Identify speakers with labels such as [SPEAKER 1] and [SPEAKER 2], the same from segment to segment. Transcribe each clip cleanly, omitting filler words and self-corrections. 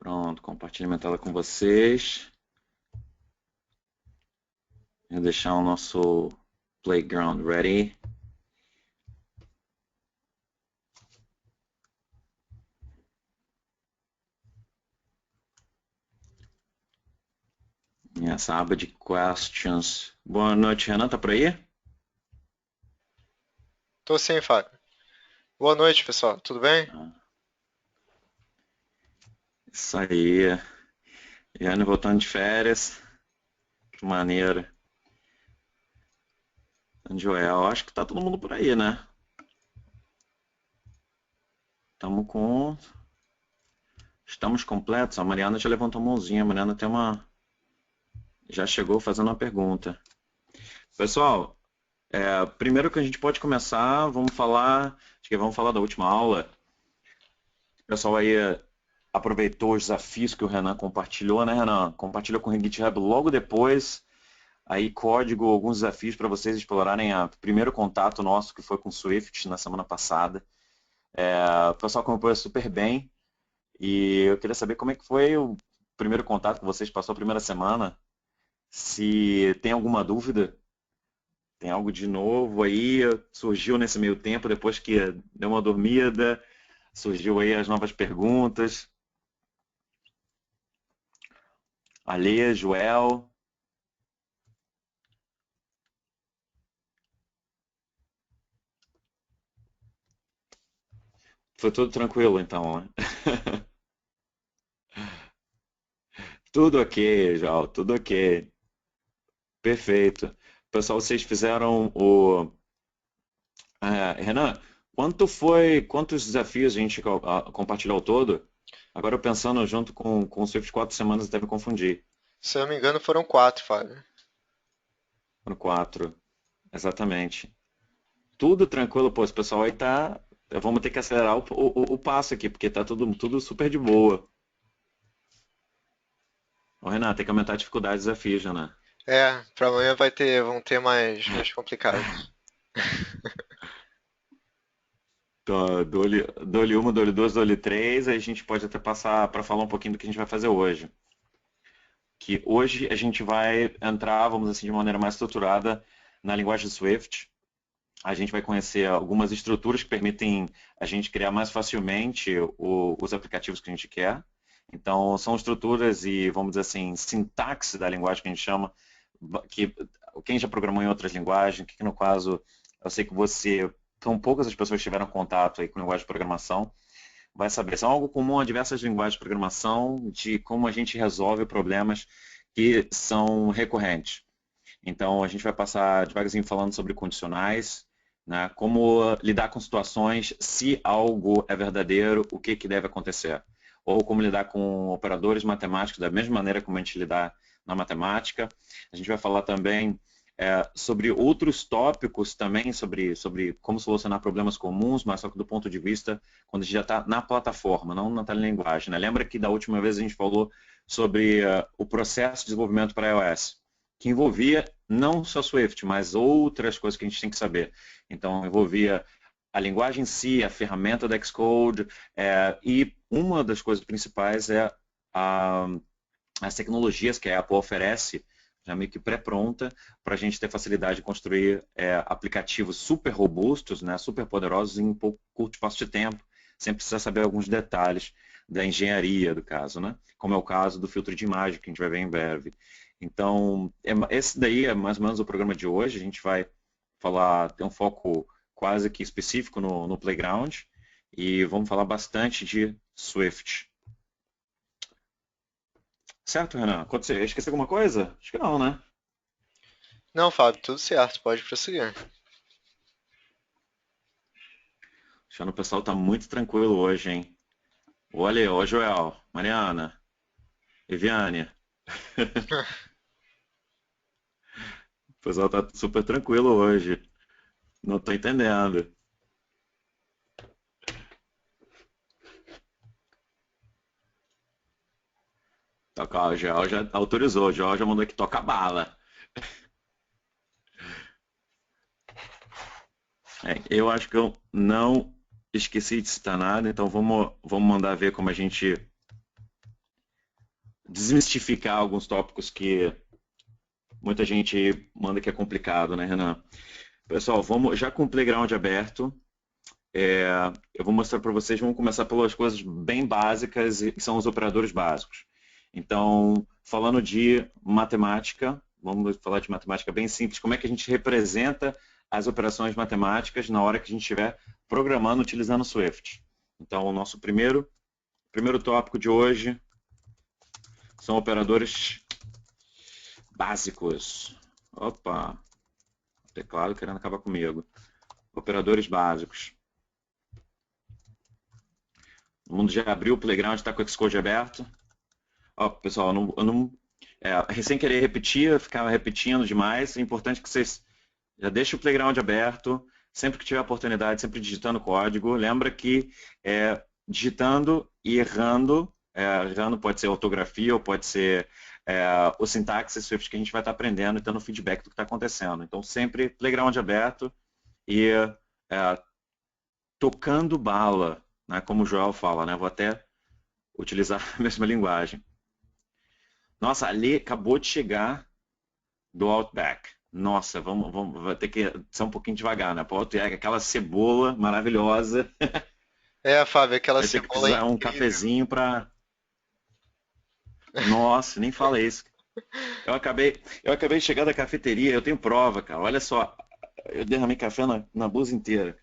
[SPEAKER 1] Pronto, compartilho minha tela com vocês. Vou deixar o nosso playground ready. E essa aba de questions. Boa noite, Renan, tá por aí?
[SPEAKER 2] Tô sim, Fábio. Boa noite, pessoal. Tudo bem?
[SPEAKER 1] Isso aí. Jane voltando de férias. Que maneiro. Joel, acho que tá todo mundo por aí, né? Estamos com. Estamos completos. A Mariana já levantou a mãozinha. A Mariana tem uma. Já chegou fazendo uma pergunta. Pessoal, primeiro que a gente pode começar, vamos falar da última aula. O pessoal aí aproveitou os desafios que o Renan compartilhou, né, Renan? Compartilhou com o GitHub logo depois, aí código, alguns desafios para vocês explorarem o primeiro contato nosso, que foi com o Swift na semana passada. O pessoal acompanhou super bem e eu queria saber como é que foi o primeiro contato que vocês passou a primeira semana. Se tem alguma dúvida, tem algo de novo aí, surgiu nesse meio tempo, depois que deu uma dormida, surgiu aí as novas perguntas. Alê, Joel, foi tudo tranquilo então, né? Tudo ok, Joel, tudo ok. Perfeito. Pessoal, vocês fizeram o. Renan, quantos desafios a gente compartilhou ao todo? Agora eu pensando junto com o Swift 4 semanas deve confundir.
[SPEAKER 2] Se eu não me engano, foram quatro, Fábio.
[SPEAKER 1] No 4, exatamente. Tudo tranquilo, pô, esse pessoal aí tá. Vamos ter que acelerar o passo aqui, porque tá tudo super de boa. Ô, Renan, tem que aumentar a dificuldade dos desafios, né?
[SPEAKER 2] Pra amanhã vão ter mais complicados.
[SPEAKER 1] Então, dole 1, dole 2, dole 3, aí a gente pode até passar para falar um pouquinho do que a gente vai fazer hoje. Que hoje a gente vai entrar, vamos assim, de maneira mais estruturada na linguagem Swift. A gente vai conhecer algumas estruturas que permitem a gente criar mais facilmente os aplicativos que a gente quer. Então, são estruturas e, vamos dizer assim, sintaxe da linguagem que a gente chama, que quem já programou em outras linguagens, que no caso, eu sei que você, são poucas as pessoas que tiveram contato aí com linguagem de programação, vai saber. São algo comum a diversas linguagens de programação, de como a gente resolve problemas que são recorrentes. Então, a gente vai passar devagarzinho falando sobre condicionais, né? Como lidar com situações, se algo é verdadeiro, o que, que deve acontecer. Ou como lidar com operadores matemáticos da mesma maneira como a gente lidar na matemática. A gente vai falar também sobre outros tópicos também, sobre como solucionar problemas comuns, mas só que do ponto de vista quando a gente já está na plataforma, não na linguagem. Né? Lembra que da última vez a gente falou sobre o processo de desenvolvimento para iOS, que envolvia não só Swift, mas outras coisas que a gente tem que saber. Então, envolvia a linguagem em si, a ferramenta da Xcode, e uma das coisas principais é a, as tecnologias que a Apple oferece, já meio que pré-pronta, para a gente ter facilidade de construir aplicativos super robustos, né, super poderosos em um pouco curto espaço de tempo, sem precisar saber alguns detalhes da engenharia do caso, né? Como é o caso do filtro de imagem, que a gente vai ver em breve. Então, esse daí é mais ou menos o programa de hoje. A gente vai falar, ter um foco quase que específico no Playground e vamos falar bastante de Swift. Certo, Renan? Aconteceu? Esqueci alguma coisa? Acho que não, né?
[SPEAKER 2] Não, Fábio, tudo certo, pode prosseguir.
[SPEAKER 1] Achando o pessoal tá muito tranquilo hoje, hein? Olha aí, ó, Joel, Mariana, Eviane. O pessoal tá super tranquilo hoje. Não tô entendendo. O Joel já autorizou, o Joel já mandou que toca bala. Eu acho que eu não esqueci de citar nada, então vamos mandar ver como a gente desmistificar alguns tópicos que muita gente manda que é complicado, né, Renan? Pessoal, vamos já com o playground aberto. Eu vou mostrar para vocês, vamos começar pelas coisas bem básicas, que são os operadores básicos. Então, falando de matemática, vamos falar de matemática bem simples, como é que a gente representa as operações matemáticas na hora que a gente estiver programando utilizando o Swift. Então, o nosso primeiro tópico de hoje são operadores básicos. Opa, teclado querendo acabar comigo. Operadores básicos. O mundo já abriu o Playground, está com o Xcode aberto. Ó, pessoal, sem querer repetir, ficar repetindo demais. É importante que vocês já deixem o Playground aberto, sempre que tiver oportunidade, sempre digitando código. Lembra que digitando e errando, errando pode ser ortografia ou pode ser o sintaxe Swift que a gente vai estar aprendendo e dando feedback do que está acontecendo. Então, sempre Playground aberto e tocando bala, né, como o Joel fala, né? Vou até utilizar a mesma linguagem. Nossa, ali acabou de chegar do Outback. Nossa, vai ter que ser um pouquinho devagar, né? Para o Outback, aquela cebola maravilhosa.
[SPEAKER 2] Fábio, aquela
[SPEAKER 1] Vai ter que
[SPEAKER 2] cebola é
[SPEAKER 1] precisar um
[SPEAKER 2] incrível.
[SPEAKER 1] cafezinho para. Nossa, nem fala isso. Eu acabei de chegar da cafeteria, eu tenho prova, cara. Olha só, eu derramei café na blusa inteira,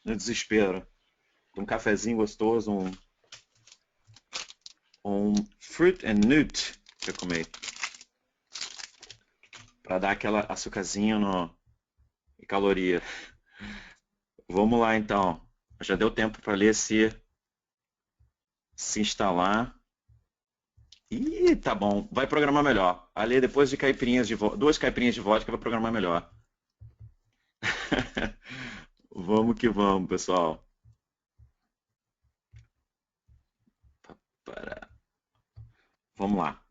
[SPEAKER 1] no desespero. Um cafezinho gostoso, um fruit and nut que eu comi. Para dar aquela açucarzinho e caloria. Vamos lá então. Já deu tempo para ler se instalar. Ih, tá bom. Vai programar melhor. Ali depois de duas caipirinhas de vodka vai programar melhor. Vamos que vamos, pessoal. Vamos lá.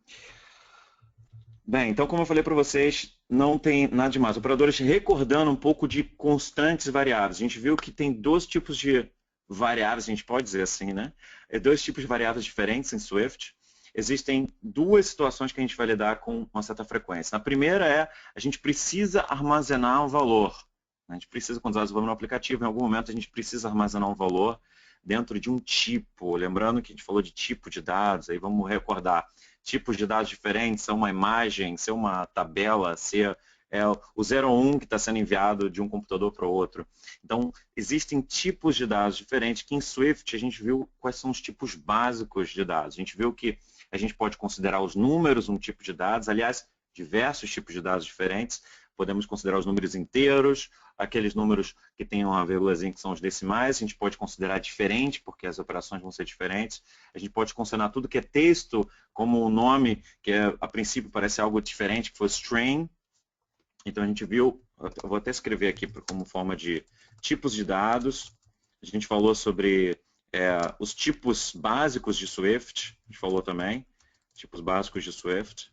[SPEAKER 1] Bem, então como eu falei para vocês, não tem nada demais. Operadores recordando um pouco de constantes e variáveis. A gente viu que tem dois tipos de variáveis, a gente pode dizer assim, né? Dois tipos de variáveis diferentes em Swift. Existem duas situações que a gente vai lidar com uma certa frequência. A primeira é, a gente precisa armazenar um valor. A gente precisa, quando nós vamos no aplicativo, em algum momento a gente precisa armazenar um valor dentro de um tipo. Lembrando que a gente falou de tipo de dados, aí vamos recordar tipos de dados diferentes, ser uma imagem, ser uma tabela, ser o 0 ou 1 que está sendo enviado de um computador para o outro. Então, existem tipos de dados diferentes que em Swift a gente viu quais são os tipos básicos de dados. A gente viu que a gente pode considerar os números um tipo de dados, aliás, diversos tipos de dados diferentes. Podemos considerar os números inteiros, aqueles números que têm uma vírgulazinha que são os decimais, a gente pode considerar diferente, porque as operações vão ser diferentes. A gente pode considerar tudo que é texto, como o nome, que a princípio parece algo diferente, que foi string. Então a gente viu, eu vou até escrever aqui como forma de tipos de dados. A gente falou sobre os tipos básicos de Swift, a gente falou também, tipos básicos de Swift,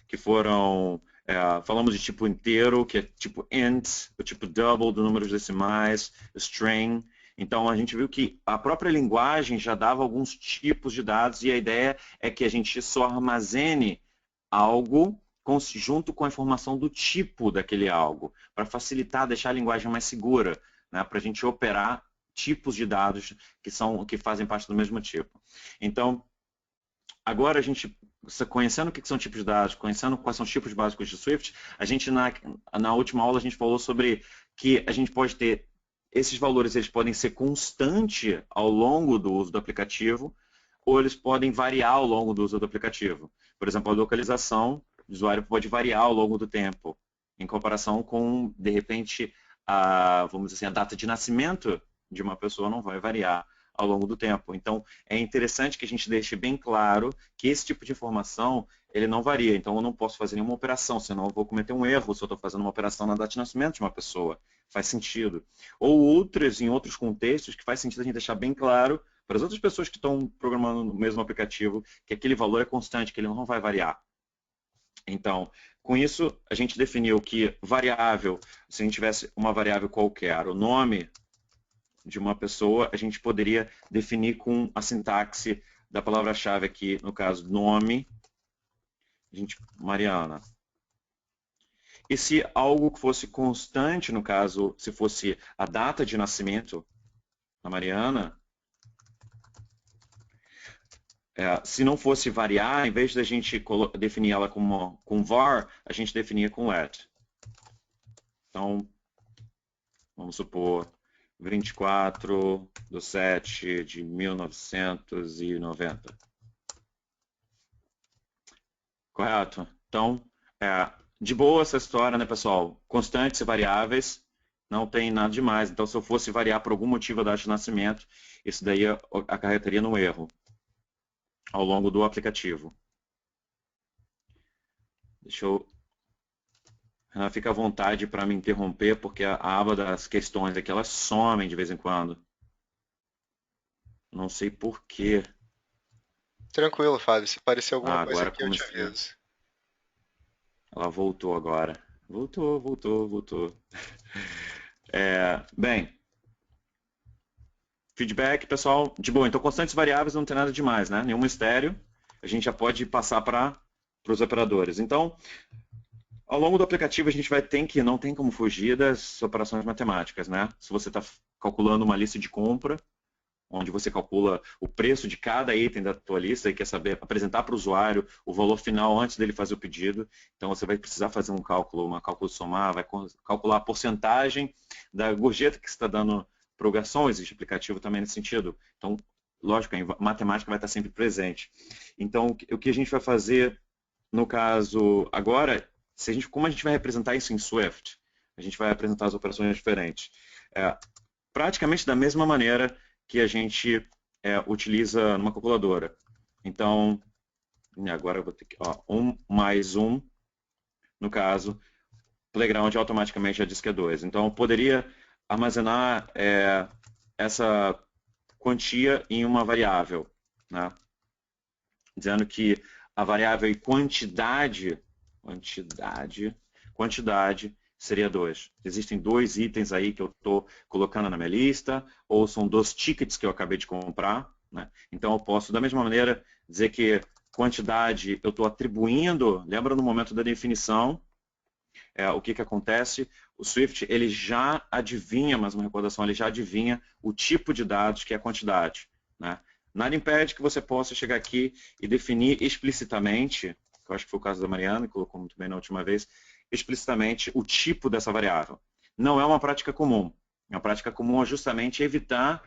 [SPEAKER 1] que foram, falamos de tipo inteiro, que é tipo int, o tipo double do número de decimais, string. Então a gente viu que a própria linguagem já dava alguns tipos de dados e a ideia é que a gente só armazene algo junto com a informação do tipo daquele algo, para facilitar, deixar a linguagem mais segura, né, para a gente operar tipos de dados que fazem parte do mesmo tipo. Então, agora a gente, conhecendo o que são tipos de dados, conhecendo quais são os tipos básicos de Swift, a gente na última aula a gente falou sobre que a gente pode ter esses valores, eles podem ser constantes ao longo do uso do aplicativo, ou eles podem variar ao longo do uso do aplicativo. Por exemplo, a localização do usuário pode variar ao longo do tempo, em comparação com, de repente, vamos dizer assim, a data de nascimento de uma pessoa não vai variar ao longo do tempo. Então, é interessante que a gente deixe bem claro que esse tipo de informação, ele não varia. Então, eu não posso fazer nenhuma operação, senão eu vou cometer um erro se eu estou fazendo uma operação na data de nascimento de uma pessoa. Faz sentido. Ou outras, em outros contextos, que faz sentido a gente deixar bem claro para as outras pessoas que estão programando no mesmo aplicativo que aquele valor é constante, que ele não vai variar. Então, com isso, a gente definiu que variável, se a gente tivesse uma variável qualquer, o nome de uma pessoa, a gente poderia definir com a sintaxe da palavra-chave aqui, no caso, nome, Mariana. E se algo que fosse constante, no caso, se fosse a data de nascimento da Mariana, se não fosse variar, em vez da gente definir ela com var, a gente definia com let. Então, vamos supor 24/7/1990. Correto? Então, de boa essa história, né, pessoal? Constantes e variáveis, não tem nada demais. Então, se eu fosse variar por algum motivo a data de nascimento, isso daí acarretaria num erro ao longo do aplicativo. Deixa eu... Fica à vontade para me interromper, porque a aba das questões aqui, elas somem de vez em quando. Não sei por quê.
[SPEAKER 2] Tranquilo, Fábio. Se aparecer alguma coisa
[SPEAKER 1] Agora
[SPEAKER 2] aqui, eu te aviso.
[SPEAKER 1] Ela voltou agora. Voltou. Bem, feedback, pessoal, de boa. Então, constantes variáveis não tem nada demais, né? Nenhum mistério. A gente já pode passar para os operadores. Então, ao longo do aplicativo, a gente vai ter que, não tem como fugir das operações matemáticas, né? Se você está calculando uma lista de compra, onde você calcula o preço de cada item da tua lista e quer saber, apresentar para o usuário o valor final antes dele fazer o pedido. Então, você vai precisar fazer um cálculo somar, vai calcular a porcentagem da gorjeta que você está dando para o garçom. Existe aplicativo também nesse sentido. Então, lógico, a matemática vai estar sempre presente. Então, o que a gente vai fazer, no caso, agora, como a gente vai representar isso em Swift? A gente vai apresentar as operações diferentes. Praticamente da mesma maneira que a gente utiliza numa calculadora. Então, agora eu vou ter que... 1 mais 1, no caso, playground automaticamente já diz que é 2. Então, eu poderia armazenar essa quantia em uma variável, né? Dizendo que a variável e quantidade seria 2. Existem 2 itens aí que eu estou colocando na minha lista, ou são 2 tickets que eu acabei de comprar, né? Então eu posso, da mesma maneira, dizer que quantidade eu estou atribuindo, lembra no momento da definição, o que acontece? O Swift ele já adivinha, mais uma recordação, ele já adivinha o tipo de dados que é a quantidade, né? Nada impede que você possa chegar aqui e definir explicitamente, que eu acho que foi o caso da Mariana, que colocou muito bem na última vez, explicitamente o tipo dessa variável. Não é uma prática comum. A prática comum é justamente evitar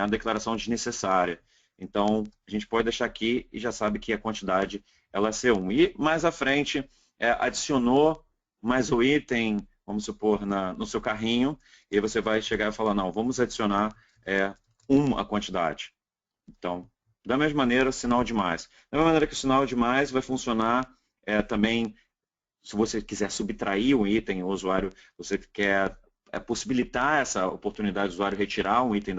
[SPEAKER 1] a declaração desnecessária. Então, a gente pode deixar aqui e já sabe que a quantidade ela é C1. E mais à frente, adicionou mais o item, vamos supor, no seu carrinho, e aí você vai chegar e falar, não, vamos adicionar 1 a quantidade. Então, da mesma maneira, sinal de mais. Da mesma maneira que o sinal de mais vai funcionar também, se você quiser subtrair um item, o usuário, você quer possibilitar essa oportunidade do usuário retirar um item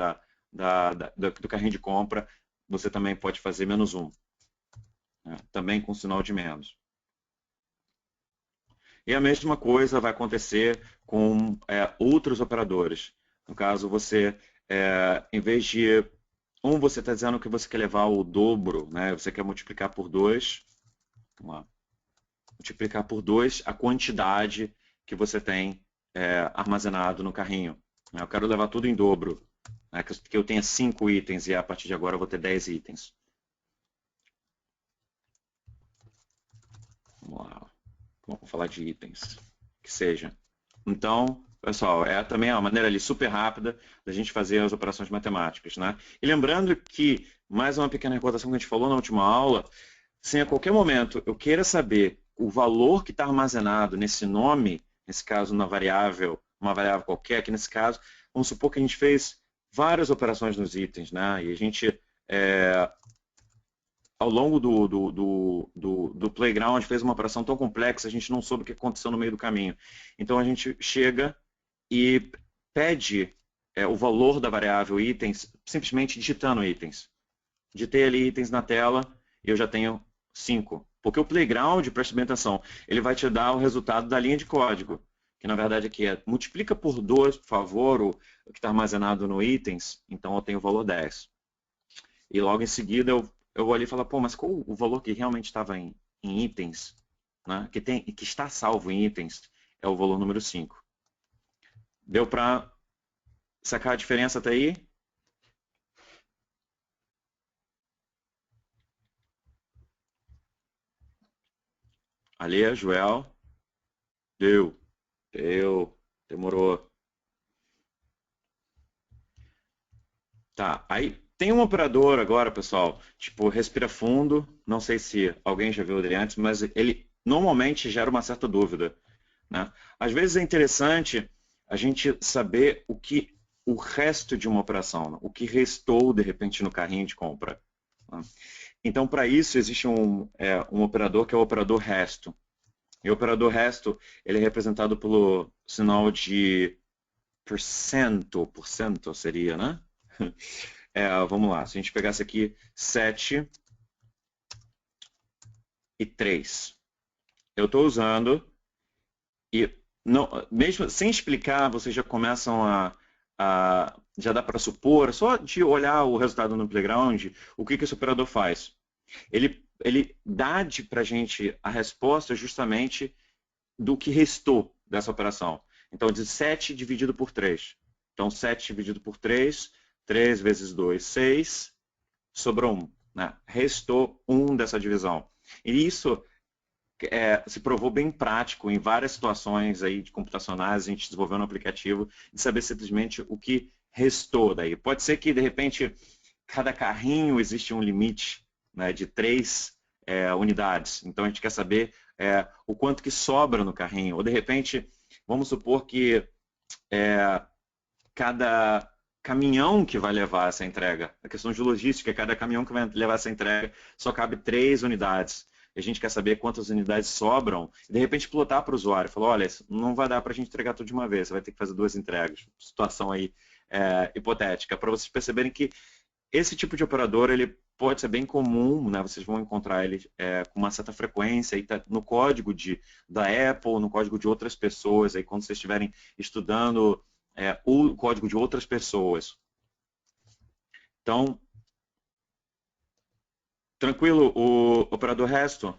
[SPEAKER 1] do carrinho de compra, você também pode fazer -1, né? Também com sinal de menos. E a mesma coisa vai acontecer com outros operadores. No caso, você, em vez de você está dizendo que você quer levar o dobro, né? Você quer multiplicar por 2. Vamos lá. Multiplicar por 2 a quantidade que você tem armazenado no carrinho. Eu quero levar tudo em dobro, né? Que eu tenha 5 itens e a partir de agora eu vou ter 10 itens. Vamos lá. Vamos falar de itens. Que seja. Então, pessoal, também uma maneira ali super rápida da gente fazer as operações matemáticas, né? E lembrando que, mais uma pequena recordação que a gente falou na última aula, se a qualquer momento eu queira saber o valor que está armazenado nesse nome, nesse caso na variável, uma variável qualquer, que nesse caso, vamos supor que a gente fez várias operações nos itens, né? E a gente, ao longo do playground, fez uma operação tão complexa, a gente não soube o que aconteceu no meio do caminho. Então a gente chega e pede o valor da variável itens, simplesmente digitando itens. Digitei ali itens na tela e eu já tenho 5. Porque o playground, preste bem atenção, ele vai te dar o resultado da linha de código, que na verdade aqui multiplica por 2, por favor, o que está armazenado no itens, então eu tenho o valor 10. E logo em seguida eu vou ali e falo, pô, mas qual o valor que realmente estava em itens, né? Que está salvo em itens, é o valor número 5. Deu para sacar a diferença até aí? Ali, Joel. Deu. Deu. Demorou. Tá, aí tem um operador agora, pessoal, tipo, respira fundo, não sei se alguém já viu ele antes, mas ele normalmente gera uma certa dúvida, né? Às vezes é interessante a gente saber o resto de uma operação, né? O que restou de repente no carrinho de compra, né? Então, para isso, existe um operador que é o operador resto. E o operador resto, ele é representado pelo sinal de porcento seria, né? Vamos lá, se a gente pegasse aqui 7 e 3. Eu estou usando e não, mesmo sem explicar, vocês já começam já dá para supor, só de olhar o resultado no playground, o que esse operador faz. Ele dá para a gente a resposta justamente do que restou dessa operação. Então, de 7 dividido por 3. Então, 7 dividido por 3, 3 vezes 2, 6, sobrou 1. Né? Restou 1 dessa divisão. E isso se provou bem prático em várias situações aí de computacionais, a gente desenvolveu um aplicativo de saber simplesmente o que restou daí. Pode ser que, de repente, cada carrinho existe um limite, né, de 3 unidades. Então, a gente quer saber o quanto que sobra no carrinho. Ou, de repente, vamos supor que cada caminhão que vai levar essa entrega, a questão de logística, cada caminhão que vai levar essa entrega só cabe 3 unidades. A gente quer saber quantas unidades sobram e de repente plotar para o usuário. Falar, olha, não vai dar para a gente entregar tudo de uma vez, você vai ter que fazer 2 entregas. Situação aí hipotética, para vocês perceberem que esse tipo de operador ele pode ser bem comum, né? Vocês vão encontrar ele com uma certa frequência aí tá no código da Apple, no código de outras pessoas, aí quando vocês estiverem estudando o código de outras pessoas. Então, tranquilo, o operador resto?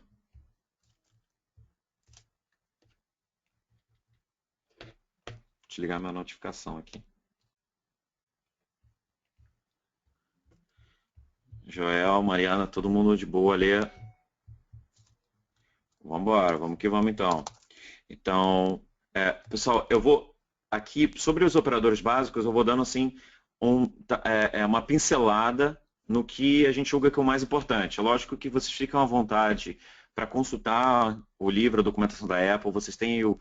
[SPEAKER 1] Deixa eu ligar minha notificação aqui. Joel, Mariana, todo mundo de boa ali. Vamos embora, vamos que vamos então. Então, pessoal, eu vou aqui, sobre os operadores básicos, eu vou dando assim uma pincelada no que a gente julga que é o mais importante. É lógico que vocês ficam à vontade para consultar o livro, a documentação da Apple, vocês têm o,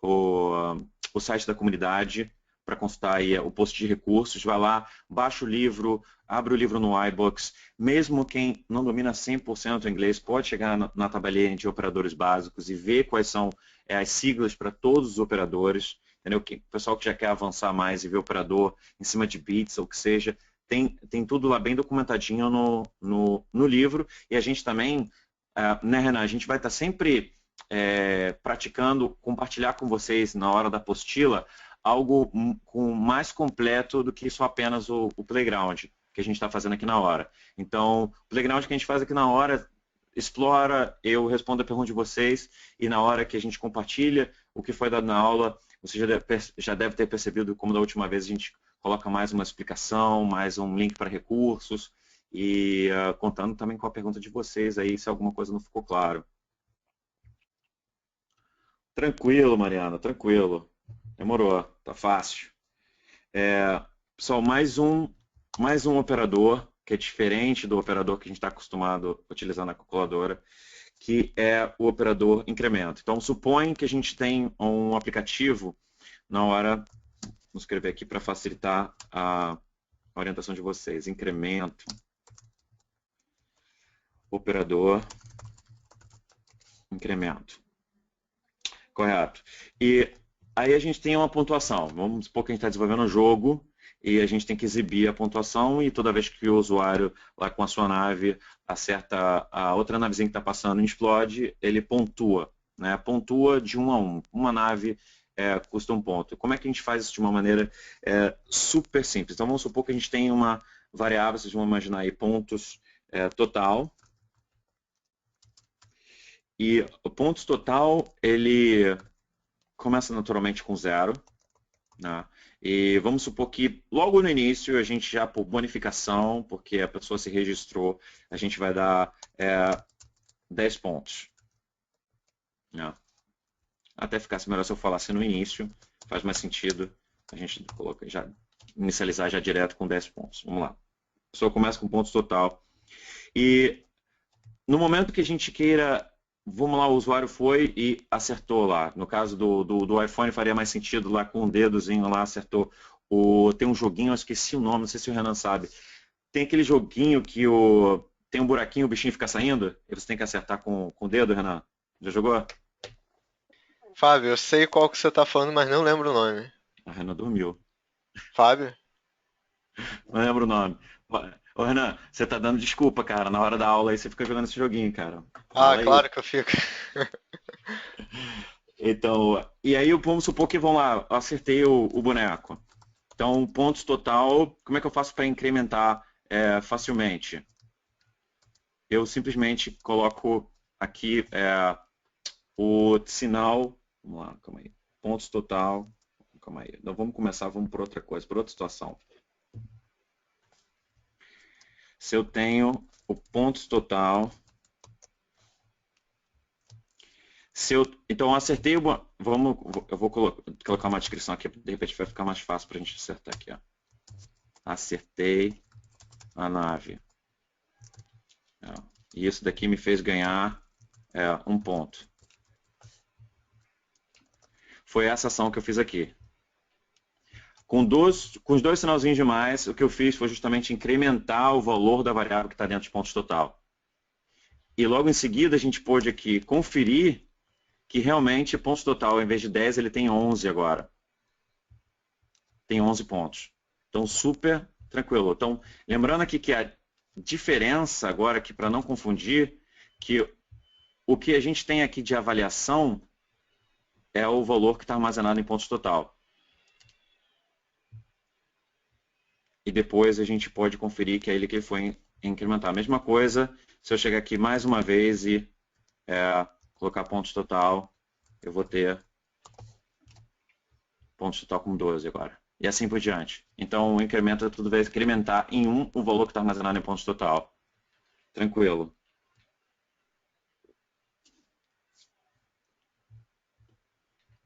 [SPEAKER 1] o site da comunidade para consultar aí o post de recursos, vai lá, baixa o livro, abre o livro no iBooks, mesmo quem não domina 100% o inglês pode chegar na tabelinha de operadores básicos e ver quais são as siglas para todos os operadores, entendeu? O pessoal que já quer avançar mais e ver operador em cima de bits ou o que seja, tem tudo lá bem documentadinho no livro, e a gente também, né, Renan, a gente vai estar sempre praticando, compartilhar com vocês na hora da apostila algo mais completo do que só apenas o playground que a gente está fazendo aqui na hora. Então, o playground que a gente faz aqui na hora explora, eu respondo a pergunta de vocês e na hora que a gente compartilha o que foi dado na aula, você já deve ter percebido como da última vez a gente coloca mais uma explicação, mais um link para recursos e contando também com a pergunta de vocês aí se alguma coisa não ficou claro. Tranquilo, Mariana, tranquilo. Demorou, tá fácil. Pessoal, mais um operador que é diferente do operador que a gente está acostumado a utilizar na calculadora, que é o operador incremento. Então, supõe que a gente tem um aplicativo na hora, vou escrever aqui para facilitar a orientação de vocês, incremento, operador, incremento. Correto. E aí a gente tem uma pontuação. Vamos supor que a gente está desenvolvendo um jogo e a gente tem que exibir a pontuação e toda vez que o usuário lá com a sua nave acerta a outra navezinha que está passando e explode, ele pontua. Né? Pontua de 1 a 1. Uma nave custa 1 ponto. Como é que a gente faz isso de uma maneira super simples? Então vamos supor que a gente tem uma variável, vocês vão imaginar aí pontos total. E o pontos total, ele começa naturalmente com 0. Né? E vamos supor que logo no início, a gente já por bonificação, porque a pessoa se registrou, a gente vai dar 10 pontos. Né? Até ficasse melhor se eu falasse no início, faz mais sentido a gente inicializar já direto com 10 pontos. Vamos lá. A pessoa começa com pontos total. E no momento que a gente queira, vamos lá, o usuário foi e acertou lá. No caso do iPhone faria mais sentido lá com um dedozinho lá, acertou. Tem um joguinho, eu esqueci o nome, não sei se o Renan sabe. Tem aquele joguinho que tem um buraquinho, o bichinho fica saindo, e você tem que acertar com o dedo, Renan. Já jogou?
[SPEAKER 2] Fábio, eu sei qual que você tá falando, mas não lembro o nome.
[SPEAKER 1] A Renan dormiu.
[SPEAKER 2] Fábio?
[SPEAKER 1] Não lembro o nome. Ô, Renan, você tá dando desculpa, cara. Na hora da aula aí você fica jogando esse joguinho, cara.
[SPEAKER 2] Ah,
[SPEAKER 1] Fala aí.
[SPEAKER 2] claro que eu fico.
[SPEAKER 1] Então, e aí vamos supor que, vamos lá, eu acertei o boneco. Então, pontos total, como é que eu faço para incrementar facilmente? Eu simplesmente coloco aqui o sinal, vamos lá, calma aí, pontos total, calma aí, então vamos começar, vamos por outra coisa, por outra situação. Se eu tenho o pontos total, então eu acertei, eu vou colocar uma descrição aqui, de repente vai ficar mais fácil para a gente acertar aqui. Ó. Acertei a nave. E isso daqui me fez ganhar 1 ponto. Foi essa ação que eu fiz aqui. Com os dois sinalzinhos de mais, o que eu fiz foi justamente incrementar o valor da variável que está dentro de pontos total. E logo em seguida a gente pôde aqui conferir que realmente pontos total, ao invés de 10, ele tem 11 agora. Tem 11 pontos. Então, super tranquilo. Então, lembrando aqui que a diferença agora, aqui para não confundir, que o que a gente tem aqui de avaliação é o valor que está armazenado em pontos total. E depois a gente pode conferir que é ele que foi incrementar. A mesma coisa, se eu chegar aqui mais uma vez e colocar pontos total, eu vou ter pontos total com 12 agora. E assim por diante. Então, o incremento tudo vai incrementar em 1 o valor que está armazenado em pontos total. Tranquilo.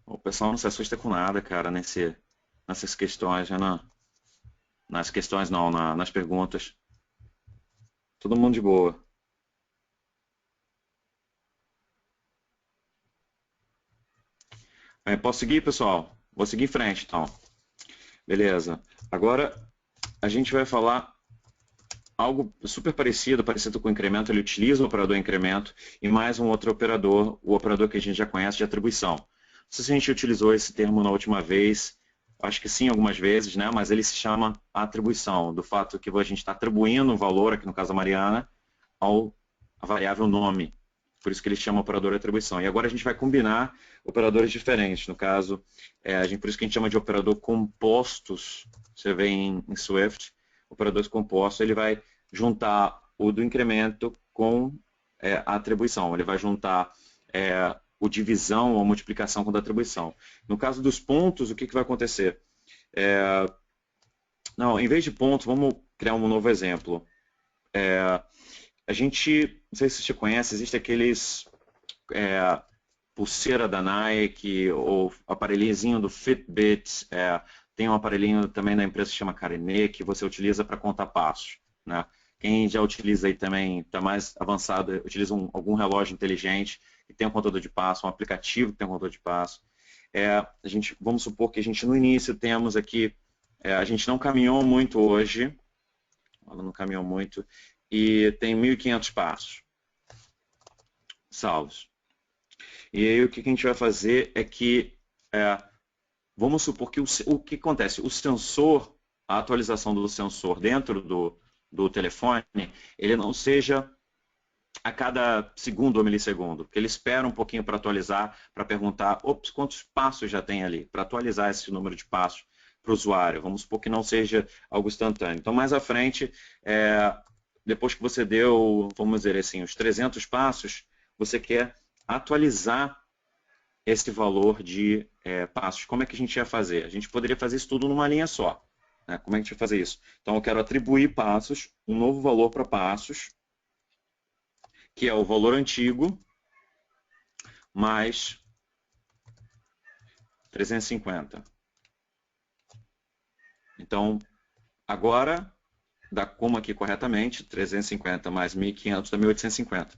[SPEAKER 1] O pessoal não se assusta com nada, cara, nessas questões, né? Nas questões não, nas perguntas. Todo mundo de boa. Posso seguir, pessoal? Vou seguir em frente, então. Beleza. Agora, a gente vai falar algo super parecido com o incremento. Ele utiliza o operador incremento e mais um outro operador, o operador que a gente já conhece de atribuição. Não sei se a gente utilizou esse termo na última vez, acho que sim, algumas vezes, né? Mas ele se chama atribuição, do fato que a gente está atribuindo um valor, aqui no caso da Mariana, à variável nome. Por isso que ele chama operador de atribuição. E agora a gente vai combinar operadores diferentes. No caso, por isso que a gente chama de operador compostos. Você vê em Swift, operadores compostos, ele vai juntar o do incremento com a atribuição. Ele vai juntar o divisão ou multiplicação com a atribuição. No caso dos pontos, o que vai acontecer? Não, em vez de pontos, vamos criar um novo exemplo. A gente, não sei se você conhece, existe aqueles pulseira da Nike ou aparelhinho do Fitbit, tem um aparelhinho também da empresa que se chama Carene, que você utiliza para contar passos. Né? Quem já utiliza aí também, está mais avançado, utiliza algum relógio inteligente que tem um contador de passo, um aplicativo que tem um contador de passo. Vamos supor que a gente no início temos aqui, a gente não caminhou muito hoje, ela não caminhou muito, e tem 1.500 passos salvos. E aí o que a gente vai fazer é que, vamos supor que o que acontece? O sensor, a atualização do sensor dentro do telefone, ele não seja a cada segundo ou milissegundo, porque ele espera um pouquinho para atualizar, para perguntar, ops, quantos passos já tem ali, para atualizar esse número de passos, para o usuário. Vamos supor que não seja algo instantâneo. Então, mais à frente, depois que você deu, vamos dizer assim, os 300 passos, você quer atualizar esse valor de passos. Como é que a gente ia fazer? A gente poderia fazer isso tudo numa linha só. Né? Como é que a gente vai fazer isso? Então, eu quero atribuir passos, um novo valor para passos, que é o valor antigo, mais 350. Então, agora, dá como aqui corretamente, 350 mais 1.500 dá 1.850.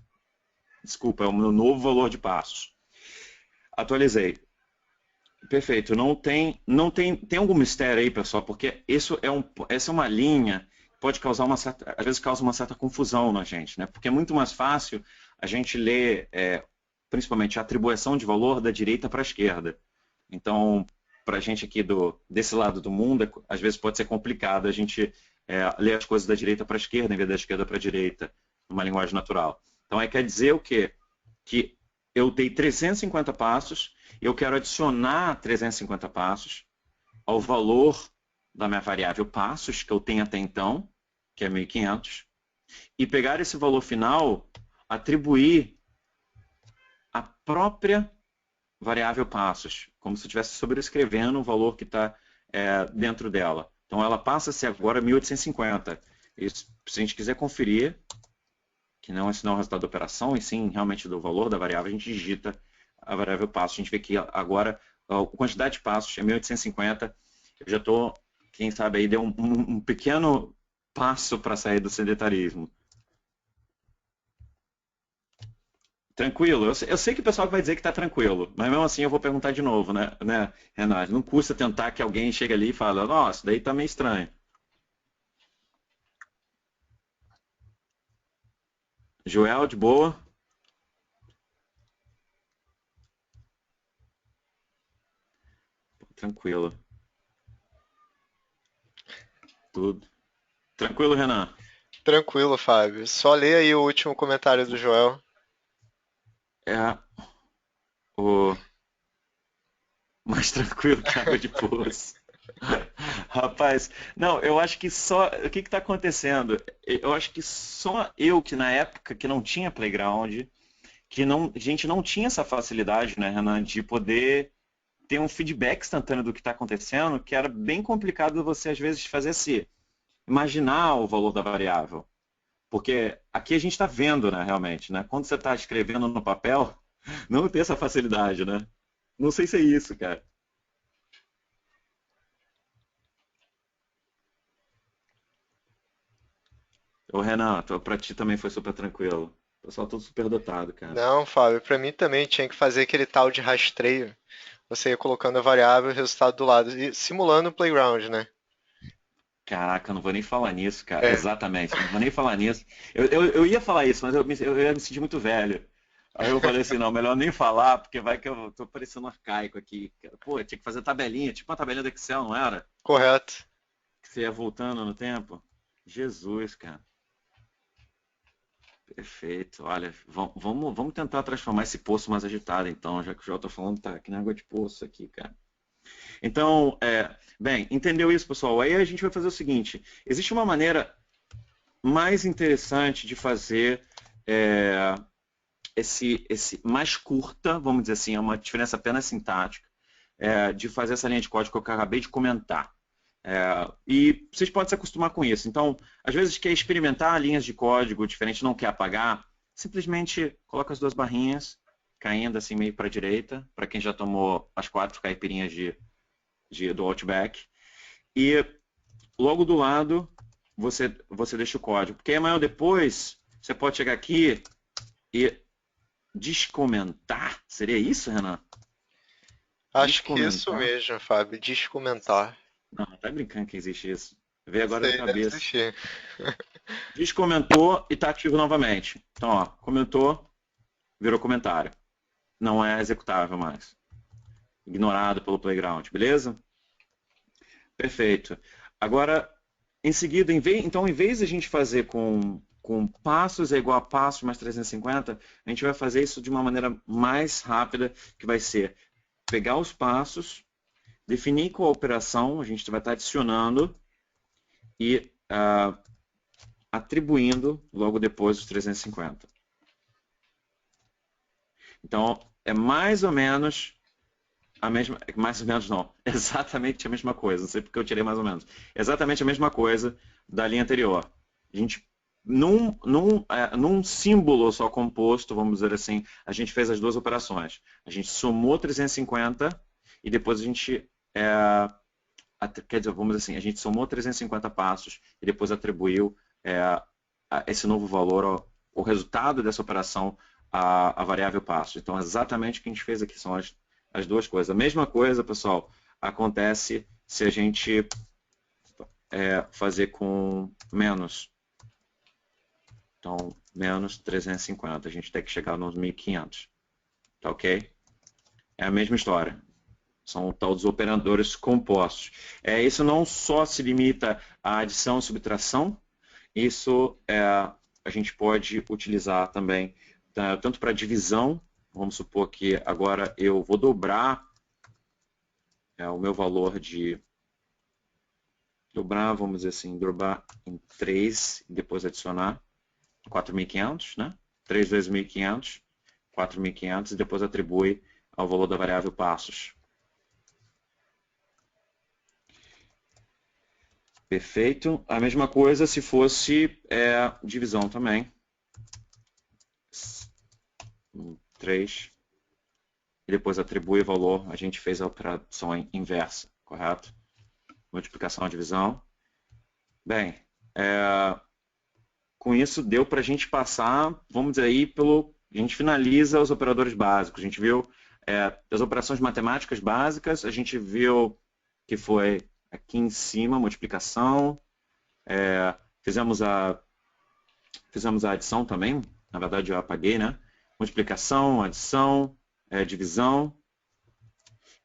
[SPEAKER 1] Desculpa, é o meu novo valor de passos. Atualizei. Perfeito. Tem algum mistério aí, pessoal? Porque essa é uma linha que pode causar às vezes causa uma certa confusão na gente, né? Porque é muito mais fácil a gente ler, principalmente a atribuição de valor da direita para a esquerda. Então, para a gente aqui desse lado do mundo, às vezes pode ser complicado a gente ler as coisas da direita para a esquerda em vez da esquerda para a direita, numa linguagem natural. Então, quer dizer o quê? Que eu dei 350 passos, eu quero adicionar 350 passos ao valor da minha variável passos, que eu tenho até então, que é 1.500, e pegar esse valor final, atribuir a própria variável passos, como se eu estivesse sobrescrevendo o valor que está dentro dela. Então, ela passa a ser agora 1.850. Isso, se a gente quiser conferir, que não é sinal o resultado da operação, e sim realmente do valor da variável, a gente digita a variável passo. A gente vê que agora a quantidade de passos é 1.850. Eu já estou, quem sabe aí, deu um pequeno passo para sair do sedentarismo. Tranquilo? Eu sei que o pessoal vai dizer que está tranquilo, mas mesmo assim eu vou perguntar de novo, né, Renato? Não custa tentar que alguém chegue ali e fale, nossa, daí está meio estranho. Joel, de boa? Tranquilo. Tudo. Tranquilo, Renan?
[SPEAKER 2] Tranquilo, Fábio. Só lê aí o último comentário do Joel.
[SPEAKER 1] O mais tranquilo que água de poço. Rapaz, não, eu acho que só. O que está acontecendo? Eu acho que só eu que na época que não tinha playground, que não, a gente não tinha essa facilidade, né, Renan, de poder ter um feedback instantâneo do que está acontecendo, que era bem complicado você às vezes fazer assim, imaginar o valor da variável. Porque aqui a gente está vendo, né, realmente, né? Quando você está escrevendo no papel, não tem essa facilidade, né? Não sei se é isso, cara. Ô, Renato, pra ti também foi super tranquilo. O pessoal todo super dotado, cara.
[SPEAKER 2] Não, Fábio, pra mim também tinha que fazer aquele tal de rastreio. Você ia colocando a variável e o resultado do lado, e simulando o playground, né?
[SPEAKER 1] Caraca, eu não vou nem falar nisso, cara.
[SPEAKER 2] É,
[SPEAKER 1] Exatamente, eu não vou nem falar nisso. Eu ia falar isso, mas eu ia me sentir muito velho. Aí eu falei assim, não, melhor nem falar, porque vai que eu tô parecendo arcaico aqui. Pô, tinha que fazer tabelinha, tipo uma tabelinha do Excel, não era?
[SPEAKER 2] correto.
[SPEAKER 1] Que você ia voltando no tempo. Jesus, cara. Perfeito. Olha, vamos tentar transformar esse poço mais agitado, então, já que o João tá falando, tá aqui na água de poço aqui, cara. Então, bem, entendeu isso, pessoal? Aí a gente vai fazer o seguinte: existe uma maneira mais interessante de fazer esse mais curta, vamos dizer assim, é uma diferença apenas sintática, de fazer essa linha de código que eu acabei de comentar. E vocês podem se acostumar com isso. Então, às vezes quer experimentar linhas de código diferente, não quer apagar, simplesmente coloca as duas barrinhas caindo assim meio para a direita, para quem já tomou as 4 caipirinhas do Outback. E logo do lado você deixa o código. Porque amanhã ou depois você pode chegar aqui e descomentar. Seria isso, Renan?
[SPEAKER 2] Acho que isso
[SPEAKER 1] Descomentar?
[SPEAKER 2] mesmo, Fábio. Descomentar.
[SPEAKER 1] Não, tá brincando que existe isso. Veio agora da
[SPEAKER 2] Sei, deve
[SPEAKER 1] cabeça.
[SPEAKER 2] existir.
[SPEAKER 1] Descomentou e está ativo novamente. Então, ó, comentou, virou comentário. Não é executável mais. Ignorado pelo Playground, beleza? Perfeito. Agora, em seguida, então, em vez de a gente fazer com passos é igual a passos mais 350, a gente vai fazer isso de uma maneira mais rápida, que vai ser pegar os passos, definir qual operação a gente vai estar adicionando e atribuindo logo depois os 350. Então, é mais ou menos a mesma, mais ou menos não, exatamente a mesma coisa, não sei porque eu tirei mais ou menos, exatamente a mesma coisa da linha anterior. A gente, num símbolo só composto, vamos dizer assim, a gente fez as duas operações. A gente somou 350 e depois a gente, quer dizer, vamos dizer assim, a gente somou 350 passos e depois atribuiu esse novo valor, o resultado dessa operação, a variável passo. Então, exatamente o que a gente fez aqui são as duas coisas. A mesma coisa, pessoal, acontece se a gente fazer com menos. Então, menos 350. A gente tem que chegar nos 1500. Tá ok? É a mesma história. São tal dos operadores compostos. Isso não só se limita à adição e subtração, isso a gente pode utilizar também tanto para divisão. Vamos supor que agora eu vou dobrar o meu valor de dobrar, vamos dizer assim, dobrar em 3 e depois adicionar 4.500, né? 3 vezes 1.500, 4.500 e depois atribui ao valor da variável passos. Perfeito. A mesma coisa se fosse divisão também. 3 e depois atribui o valor. A gente fez a operação inversa, correto? Multiplicação, divisão. Bem, com isso deu para a gente passar, vamos dizer aí, a gente finaliza os operadores básicos. A gente viu as operações matemáticas básicas, a gente viu que foi aqui em cima, multiplicação, fizemos a adição também, na verdade eu apaguei, né? Multiplicação, adição, divisão,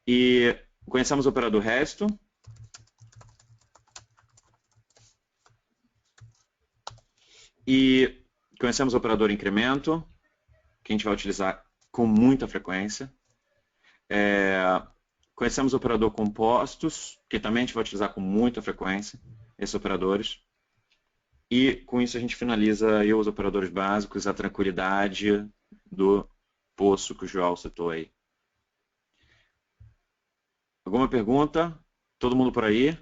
[SPEAKER 1] e conhecemos o operador resto, e conhecemos o operador incremento, que a gente vai utilizar com muita frequência. Conhecemos o operador compostos, que também a gente vai utilizar com muita frequência, esses operadores. E com isso a gente finaliza aí os operadores básicos, a tranquilidade do poço que o João citou aí. Alguma pergunta? Todo mundo por aí?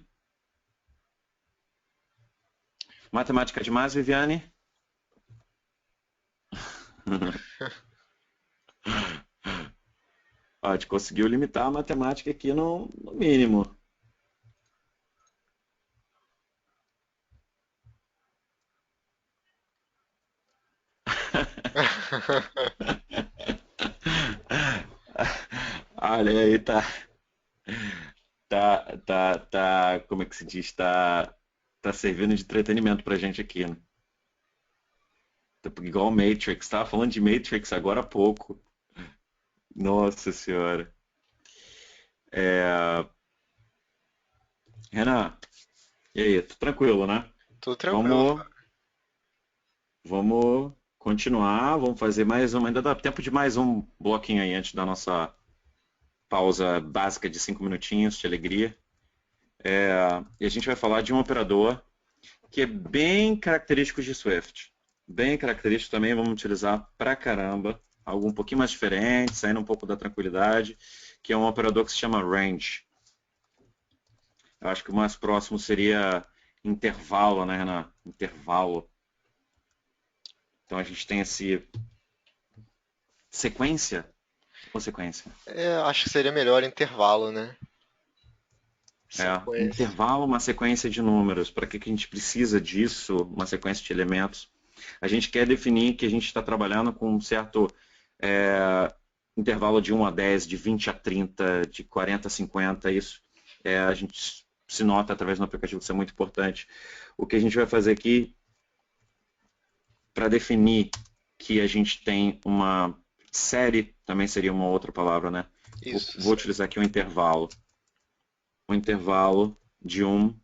[SPEAKER 1] Matemática demais, Viviane? A gente conseguiu limitar a matemática aqui no mínimo. Olha aí, como é que se diz? Tá servindo de entretenimento pra gente aqui, né? Igual o Matrix, tava falando de Matrix agora há pouco. Nossa senhora. Renan, e aí, tudo tranquilo, né?
[SPEAKER 2] Tudo tranquilo.
[SPEAKER 1] Vamos continuar, vamos fazer mais uma. Ainda dá tempo de mais um bloquinho aí antes da nossa pausa básica de 5 minutinhos de alegria. E a gente vai falar de um operador que é bem característico de Swift. Bem característico também, vamos utilizar pra caramba. Algo um pouquinho mais diferente, saindo um pouco da tranquilidade, que é um operador que se chama range. Eu acho que o mais próximo seria intervalo, né, Renan? Intervalo. Então a gente tem esse sequência ou sequência?
[SPEAKER 2] Acho que seria melhor intervalo, né? Sequência.
[SPEAKER 1] Intervalo, uma sequência de números. Para que a gente precisa disso, uma sequência de elementos? A gente quer definir que a gente está trabalhando com um certo intervalo de 1 a 10, de 20 a 30, de 40 a 50. Isso a gente se nota através do aplicativo, isso é muito importante. O que a gente vai fazer aqui, para definir que a gente tem uma série, também seria uma outra palavra, né?
[SPEAKER 2] Isso,
[SPEAKER 1] Vou utilizar aqui um intervalo. Um intervalo de 1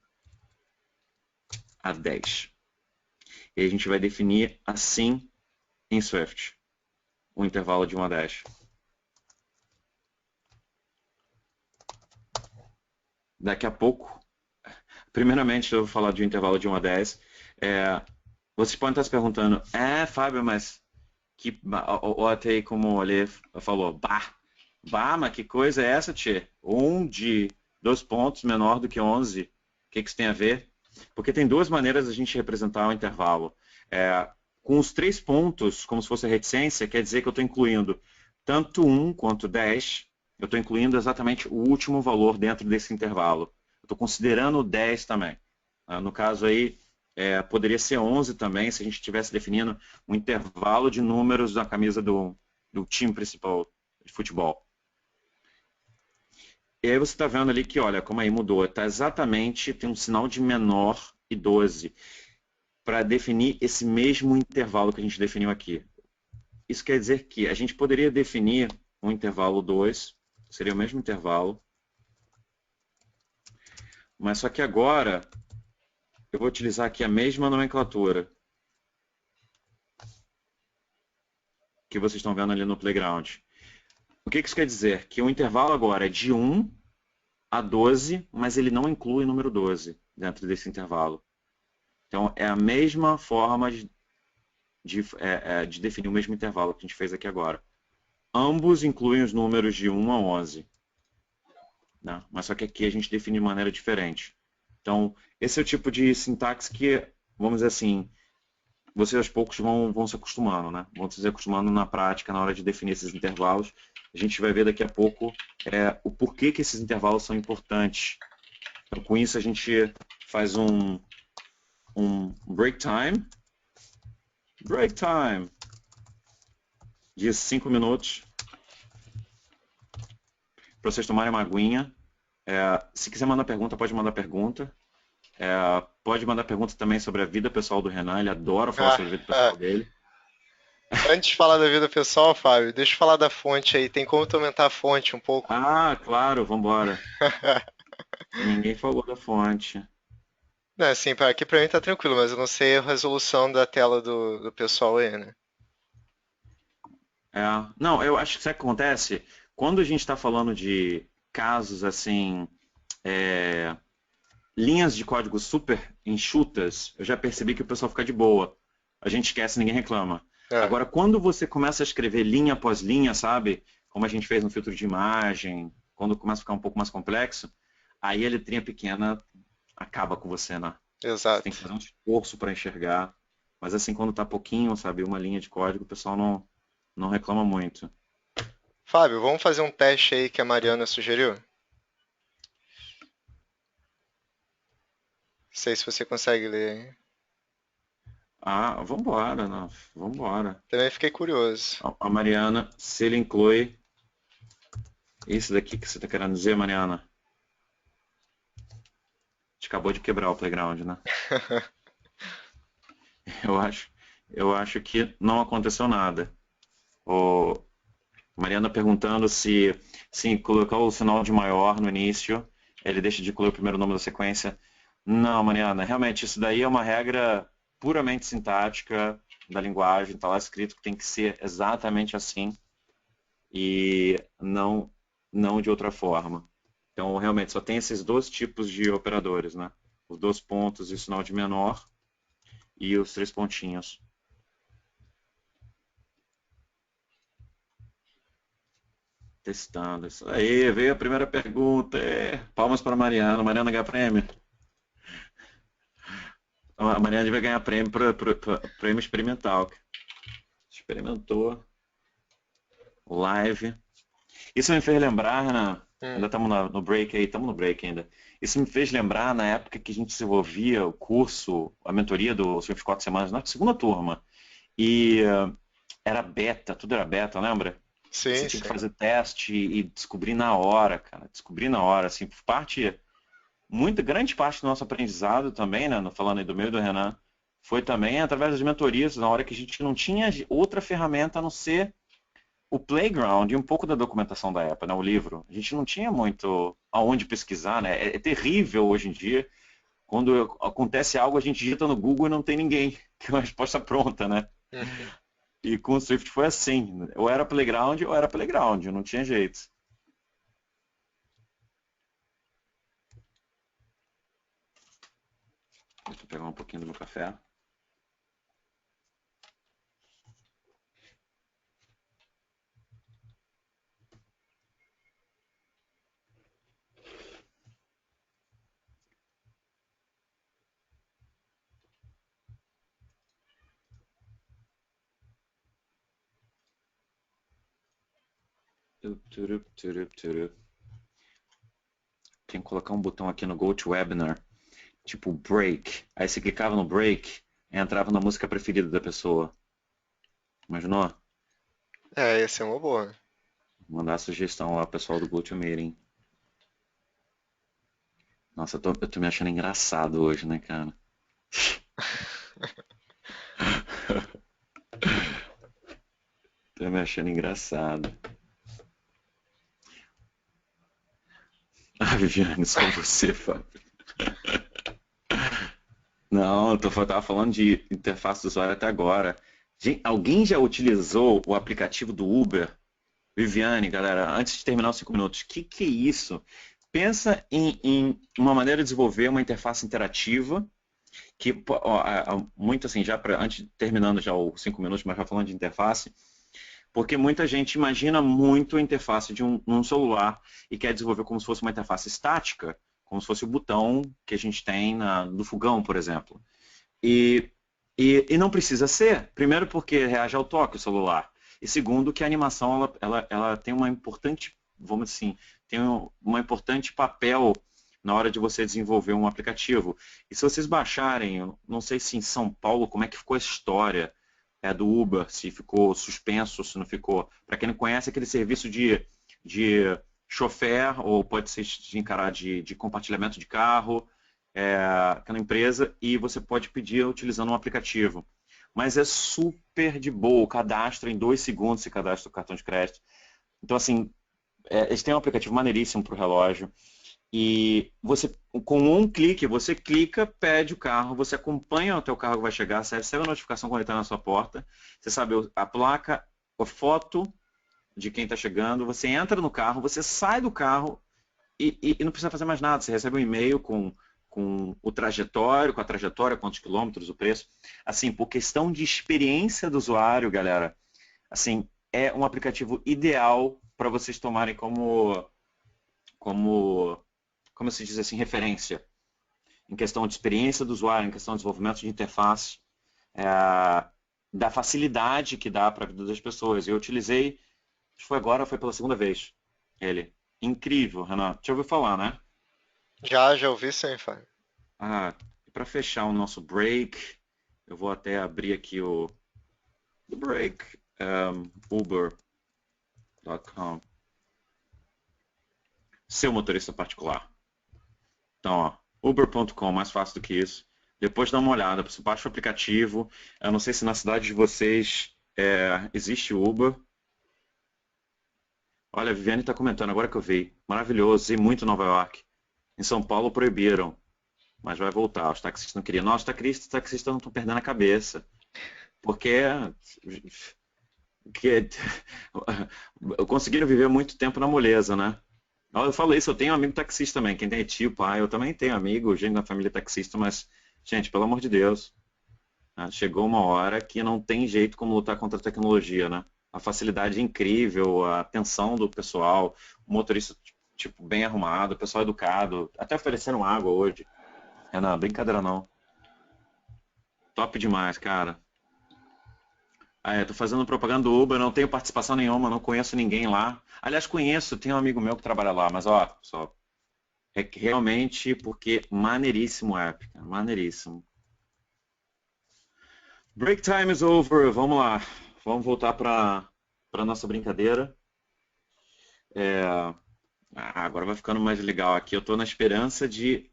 [SPEAKER 1] a 10. E a gente vai definir assim em Swift. Um intervalo de 1 a 10. daqui a pouco, primeiramente eu vou falar de um intervalo de 1 a 10. É, vocês podem estar se perguntando, Fábio, mas ou até aí como o Ale falou, mas que coisa é essa, tchê? Um de 2 pontos menor do que 11. O que isso tem a ver? Porque tem duas maneiras de a gente representar o intervalo. Com os 3 pontos, como se fosse a reticência, quer dizer que eu estou incluindo tanto 1 quanto 10. Eu estou incluindo exatamente o último valor dentro desse intervalo. Eu estou considerando o 10 também. No caso aí, poderia ser 11 também, se a gente estivesse definindo um intervalo de números da camisa do time principal de futebol. E aí você está vendo ali que, olha, como aí mudou, está exatamente, tem um sinal de menor e 12 para definir esse mesmo intervalo que a gente definiu aqui. Isso quer dizer que a gente poderia definir um intervalo 2, seria o mesmo intervalo, mas só que agora eu vou utilizar aqui a mesma nomenclatura que vocês estão vendo ali no playground. O que isso quer dizer? Que o intervalo agora é de 1 a 12, mas ele não inclui o número 12 dentro desse intervalo. Então, é a mesma forma de definir o mesmo intervalo que a gente fez aqui agora. Ambos incluem os números de 1 a 11. Né? Mas só que aqui a gente define de maneira diferente. Então, esse é o tipo de sintaxe que, vamos dizer assim, vocês aos poucos vão se acostumando, né? Vão se acostumando na prática, na hora de definir esses intervalos. A gente vai ver daqui a pouco o porquê que esses intervalos são importantes. Então, com isso, a gente faz um break time. Break time de 5 minutos para vocês tomarem uma aguinha. Se quiser mandar pergunta, pode mandar pergunta. Pode mandar pergunta também sobre a vida pessoal do Renan, ele adora falar sobre a vida pessoal dele.
[SPEAKER 2] Antes de falar da vida pessoal, Fábio, deixa eu falar da fonte aí. Tem como tu aumentar a fonte um pouco?
[SPEAKER 1] Claro, vamos embora. Ninguém falou da fonte.
[SPEAKER 2] Não, assim, aqui pra mim tá tranquilo, mas eu não sei a resolução da tela do pessoal aí, né?
[SPEAKER 1] Não, eu acho que isso acontece quando a gente está falando de casos assim, linhas de código super enxutas, eu já percebi que o pessoal fica de boa. A gente esquece, ninguém reclama. Agora, quando você começa a escrever linha após linha, sabe? Como a gente fez no filtro de imagem, quando começa a ficar um pouco mais complexo, aí a letrinha pequena acaba com você, né? Você tem que
[SPEAKER 2] Exato.
[SPEAKER 1] fazer um esforço para enxergar. Mas assim, quando está pouquinho, sabe, uma linha de código, o pessoal não reclama muito.
[SPEAKER 2] Fábio, vamos fazer um teste aí que a Mariana sugeriu? Não sei se você consegue ler aí.
[SPEAKER 1] Vambora, não, vambora.
[SPEAKER 2] Também fiquei curioso.
[SPEAKER 1] A Mariana, se ele inclui isso daqui que você está querendo dizer, Mariana, a gente acabou de quebrar o playground, né? Eu acho que não aconteceu nada. O Mariana perguntando se colocar o sinal de maior no início, ele deixa de incluir o primeiro nome da sequência. Não, Mariana, realmente isso daí é uma regra puramente sintática da linguagem, está lá escrito que tem que ser exatamente assim e não de outra forma. Então, realmente, só tem esses 2 tipos de operadores, né? Os 2 pontos e o sinal de menor e os 3 pontinhos. Testando. Isso aí, veio a primeira pergunta. Palmas para a Mariana. Mariana ganha prêmio. A Mariana vai ganhar prêmio para prêmio experimental. Experimentou. Live. Isso me fez lembrar, Renan, ainda estamos no break aí, estamos no break ainda. Isso me fez lembrar na época que a gente desenvolvia o curso, a mentoria do Swift 4 semanas, na segunda turma. E era beta, tudo era beta, lembra? Você
[SPEAKER 2] Sim,
[SPEAKER 1] tinha que
[SPEAKER 2] sim.
[SPEAKER 1] fazer teste e descobrir na hora, cara. Descobrir na hora, assim, grande parte do nosso aprendizado também, né, falando aí do meu e do Renan, foi também através das mentorias, na hora que a gente não tinha outra ferramenta a não ser o playground e um pouco da documentação da época, né, o livro. A gente não tinha muito aonde pesquisar, né? É terrível hoje em dia. Quando acontece algo, a gente digita no Google e não tem ninguém que uma resposta pronta, né?
[SPEAKER 2] Uhum.
[SPEAKER 1] E com o Swift foi assim. Ou era playground ou era playground, não tinha jeito. Deixa eu pegar um pouquinho do meu café. Turup, turup, turup. Tem que colocar um botão aqui no GoToWebinar, tipo break. Aí você clicava no break e entrava na música preferida da pessoa. Imaginou?
[SPEAKER 2] É, ia ser uma boa.
[SPEAKER 1] Mandar sugestão lá, pessoal do GoToMeeting. Nossa, eu tô me achando engraçado hoje, né, cara? Tô me achando engraçado. Ah, Viviane, só você, Fábio. Não, tava falando de interface do usuário até agora. Gente, alguém já utilizou o aplicativo do Uber? Viviane, galera, antes de terminar os 5 minutos, que é isso? Pensa em uma maneira de desenvolver uma interface interativa que, ó, muito assim, já antes terminando já os 5 minutos, mas já falando de interface, porque muita gente imagina muito a interface de um celular e quer desenvolver como se fosse uma interface estática, como se fosse o botão que a gente tem no fogão, por exemplo. E, e não precisa ser, primeiro porque reage ao toque o celular, e segundo que a animação ela tem uma importante, vamos assim, tem uma importante papel na hora de você desenvolver um aplicativo. E se vocês baixarem, eu não sei se em São Paulo como é que ficou a história do Uber, se ficou suspenso, se não ficou. Para quem não conhece, aquele serviço de chofer, ou pode ser de encarar de compartilhamento de carro, aquela empresa, e você pode pedir utilizando um aplicativo. Mas é super de boa, o cadastro em 2 segundos se cadastra o cartão de crédito. Então, assim, eles têm um aplicativo maneiríssimo para o relógio. E você, com um clique, você clica, pede o carro, você acompanha o teu carro que vai chegar, você recebe a notificação quando ele está na sua porta, você sabe a placa, a foto de quem está chegando, você entra no carro, você sai do carro e não precisa fazer mais nada. Você recebe um e-mail com o trajetório, com a trajetória, quantos quilômetros, o preço. Assim, por questão de experiência do usuário, galera, assim, é um aplicativo ideal para vocês tomarem como, como se diz assim, referência. Em questão de experiência do usuário, em questão de desenvolvimento de interface, é, da facilidade que dá para a vida das pessoas. Eu utilizei, foi agora, foi pela segunda vez, ele. Incrível, Renan. Já ouviu falar, né?
[SPEAKER 2] Já ouvi sim, Fábio.
[SPEAKER 1] Ah, para fechar o nosso break, eu vou até abrir aqui o break, uber.com. Seu motorista particular. Então, ó, uber.com, mais fácil do que isso. Depois dá uma olhada, você baixa o aplicativo. Eu não sei se na cidade de vocês existe Uber. Olha, a Viviane está comentando agora que eu vi. Maravilhoso, e muito em Nova York. Em São Paulo proibiram, mas vai voltar. Os taxistas não queriam. Nossa, os taxistas não estão perdendo a cabeça. Porque que conseguiram viver muito tempo na moleza, né? Eu falei isso, eu tenho um amigo taxista também. Quem tem tio, pai, eu também tenho amigo, gente da família taxista, mas, gente, pelo amor de Deus, né? Chegou uma hora que não tem jeito como lutar contra a tecnologia, né? A facilidade é incrível, a atenção do pessoal, o motorista, tipo, bem arrumado, o pessoal educado, até ofereceram água hoje. É, não, brincadeira não. Top demais, cara. Ah, tô fazendo propaganda do Uber, não tenho participação nenhuma, não conheço ninguém lá. Aliás, conheço, tem um amigo meu que trabalha lá, mas ó, só realmente porque maneiríssimo o app, cara, maneiríssimo. Break time is over, vamos lá. Vamos voltar para nossa brincadeira. Agora vai ficando mais legal aqui. Eu estou na esperança de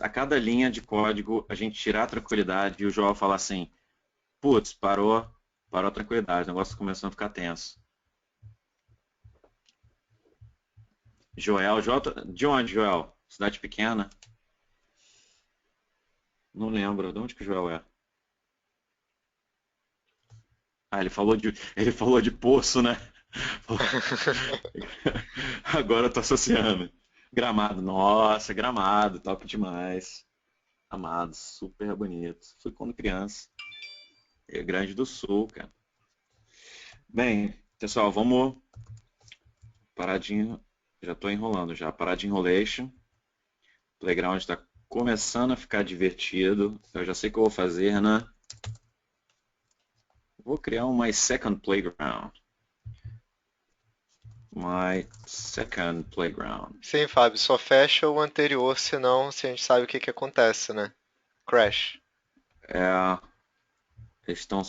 [SPEAKER 1] a cada linha de código a gente tirar a tranquilidade e o João falar assim, putz, parou a tranquilidade, o negócio tá começando a ficar tenso. Joel, de onde, Joel? Cidade pequena? Não lembro. De onde que o Joel é? Ah, ele falou de poço, né? Agora eu tô associando. Gramado, nossa, Gramado, top demais. Amado, super bonito. Fui quando criança. Rio Grande do Sul, cara. Bem, pessoal, vamos parar de... Já estou enrolando já. Parar de enrolation. O playground está começando a ficar divertido. Eu já sei o que eu vou fazer, né? Vou criar um My Second Playground. My Second Playground.
[SPEAKER 2] Sim, Fábio, só fecha o anterior, senão se a gente sabe o que que acontece, né? Crash.
[SPEAKER 1] É, eles não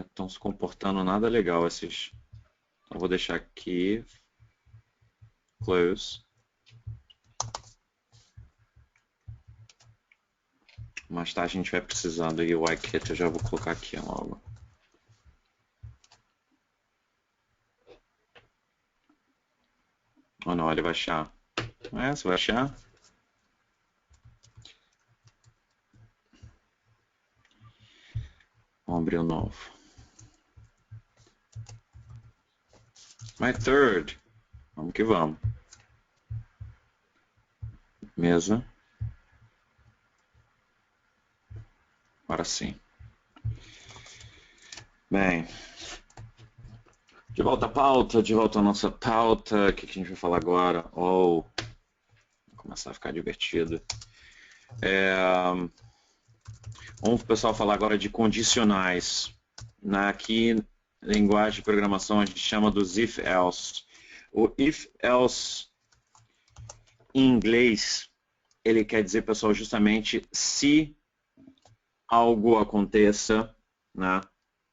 [SPEAKER 1] estão se comportando nada legal, esses. Então, vou deixar aqui. Close. Mais tarde a gente vai precisando e o iKit eu já vou colocar aqui logo. Ou não, ele vai achar. Você vai achar? Vamos abrir o novo. My third. Vamos que vamos. Mesa. Agora sim. Bem. De volta à pauta, de volta à nossa pauta. O que a gente vai falar agora? Vai começar a ficar divertido. Vamos, pessoal, falar agora de condicionais. Aqui, linguagem de programação, a gente chama dos if-else. O if-else, em inglês, ele quer dizer, pessoal, justamente se algo aconteça, né,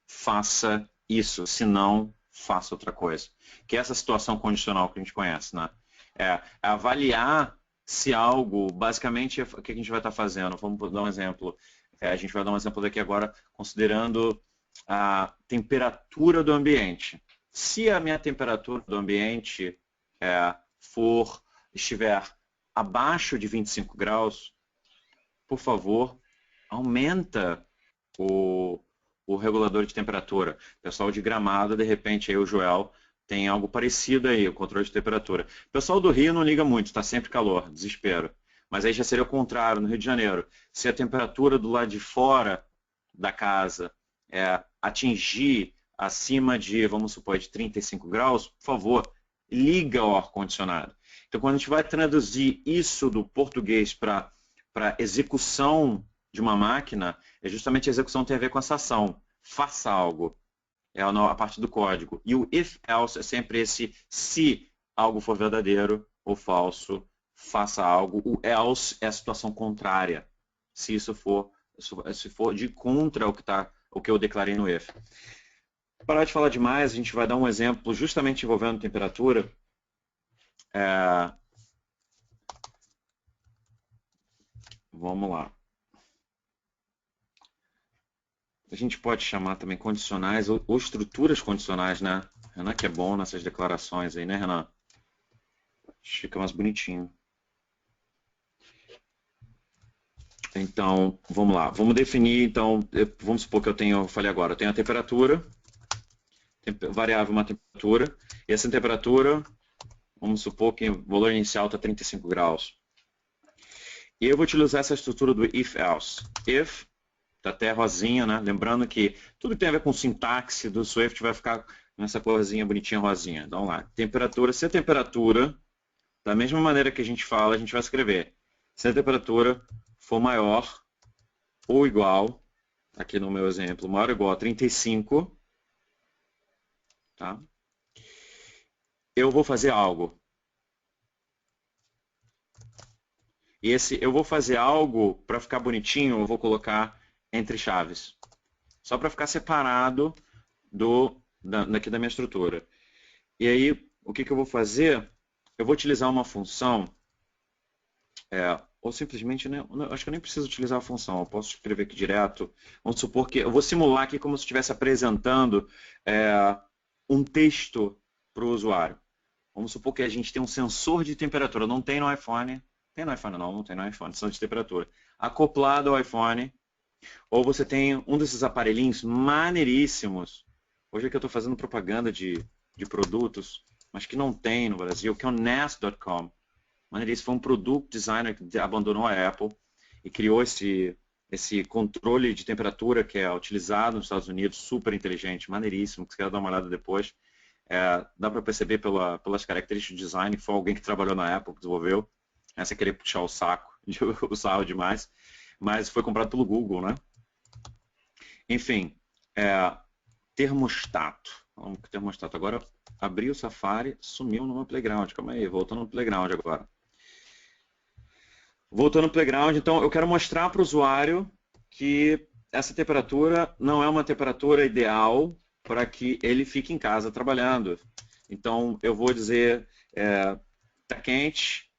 [SPEAKER 1] faça isso, se não, faça outra coisa. Que é essa situação condicional que a gente conhece, né? É avaliar se algo, basicamente, o que a gente vai estar fazendo. Vamos dar um exemplo. A gente vai dar um exemplo daqui agora, considerando a temperatura do ambiente. Se a minha temperatura do ambiente estiver abaixo de 25 graus, por favor, aumenta o regulador de temperatura. Pessoal de Gramado, de repente, aí o Joel tem algo parecido aí, o controle de temperatura. O pessoal do Rio não liga muito, está sempre calor, desespero. Mas aí já seria o contrário, no Rio de Janeiro. Se a temperatura do lado de fora da casa atingir acima de, vamos supor, de 35 graus, por favor, liga o ar-condicionado. Então, quando a gente vai traduzir isso do português para execução de uma máquina, justamente a execução tem a ver com essa ação. Faça algo. É a parte do código. E o if-else é sempre esse se algo for verdadeiro ou falso, faça algo. O else é a situação contrária. Se for de contra o que eu declarei no if. Para parar de falar demais, a gente vai dar um exemplo justamente envolvendo temperatura. Vamos lá. A gente pode chamar também condicionais ou estruturas condicionais, né? Renan, que é bom nessas declarações aí, né, Renan? Fica mais bonitinho. Então, vamos lá. Vamos definir, então, vamos supor que eu falei agora, eu tenho a temperatura, variável uma temperatura, e essa temperatura, vamos supor que o valor inicial está 35 graus. E eu vou utilizar essa estrutura do if-else. If, tá até rosinha, né? Lembrando que tudo que tem a ver com sintaxe do Swift vai ficar nessa corzinha bonitinha rosinha. Então, vamos lá. Temperatura, se a temperatura, da mesma maneira que a gente fala, a gente vai escrever. Se a temperatura for maior ou igual, aqui no meu exemplo, maior ou igual a 35, tá? Eu vou fazer algo. E esse eu vou fazer algo, para ficar bonitinho, eu vou colocar entre chaves. Só para ficar separado daqui da minha estrutura. E aí, o que eu vou fazer? Eu vou utilizar uma função, ou simplesmente, né, acho que eu nem preciso utilizar a função, eu posso escrever aqui direto. Vamos supor que eu vou simular aqui como se estivesse apresentando um texto para o usuário. Vamos supor que a gente tem um sensor de temperatura, não tem no iPhone, tem no iPhone não tem no iPhone, sensor de temperatura, acoplado ao iPhone, ou você tem um desses aparelhinhos maneiríssimos. Hoje é que eu estou fazendo propaganda de produtos, mas que não tem no Brasil, que é o Nest.com. Maneiríssimo, foi um produto designer que abandonou a Apple. e criou esse controle de temperatura que é utilizado nos Estados Unidos, super inteligente, maneiríssimo, que você quer dar uma olhada depois. Dá para perceber pelas características de design, foi alguém que trabalhou na Apple, que desenvolveu, sem querer puxar o saco, o sarro demais, mas foi comprado pelo Google, né? Enfim, termostato. Vamos com termostato. Agora, abri o Safari, sumiu no meu Playground. Calma aí, voltando no Playground agora. Voltando no Playground, então eu quero mostrar para o usuário que essa temperatura não é uma temperatura ideal para que ele fique em casa trabalhando. Então eu vou dizer, tá quente,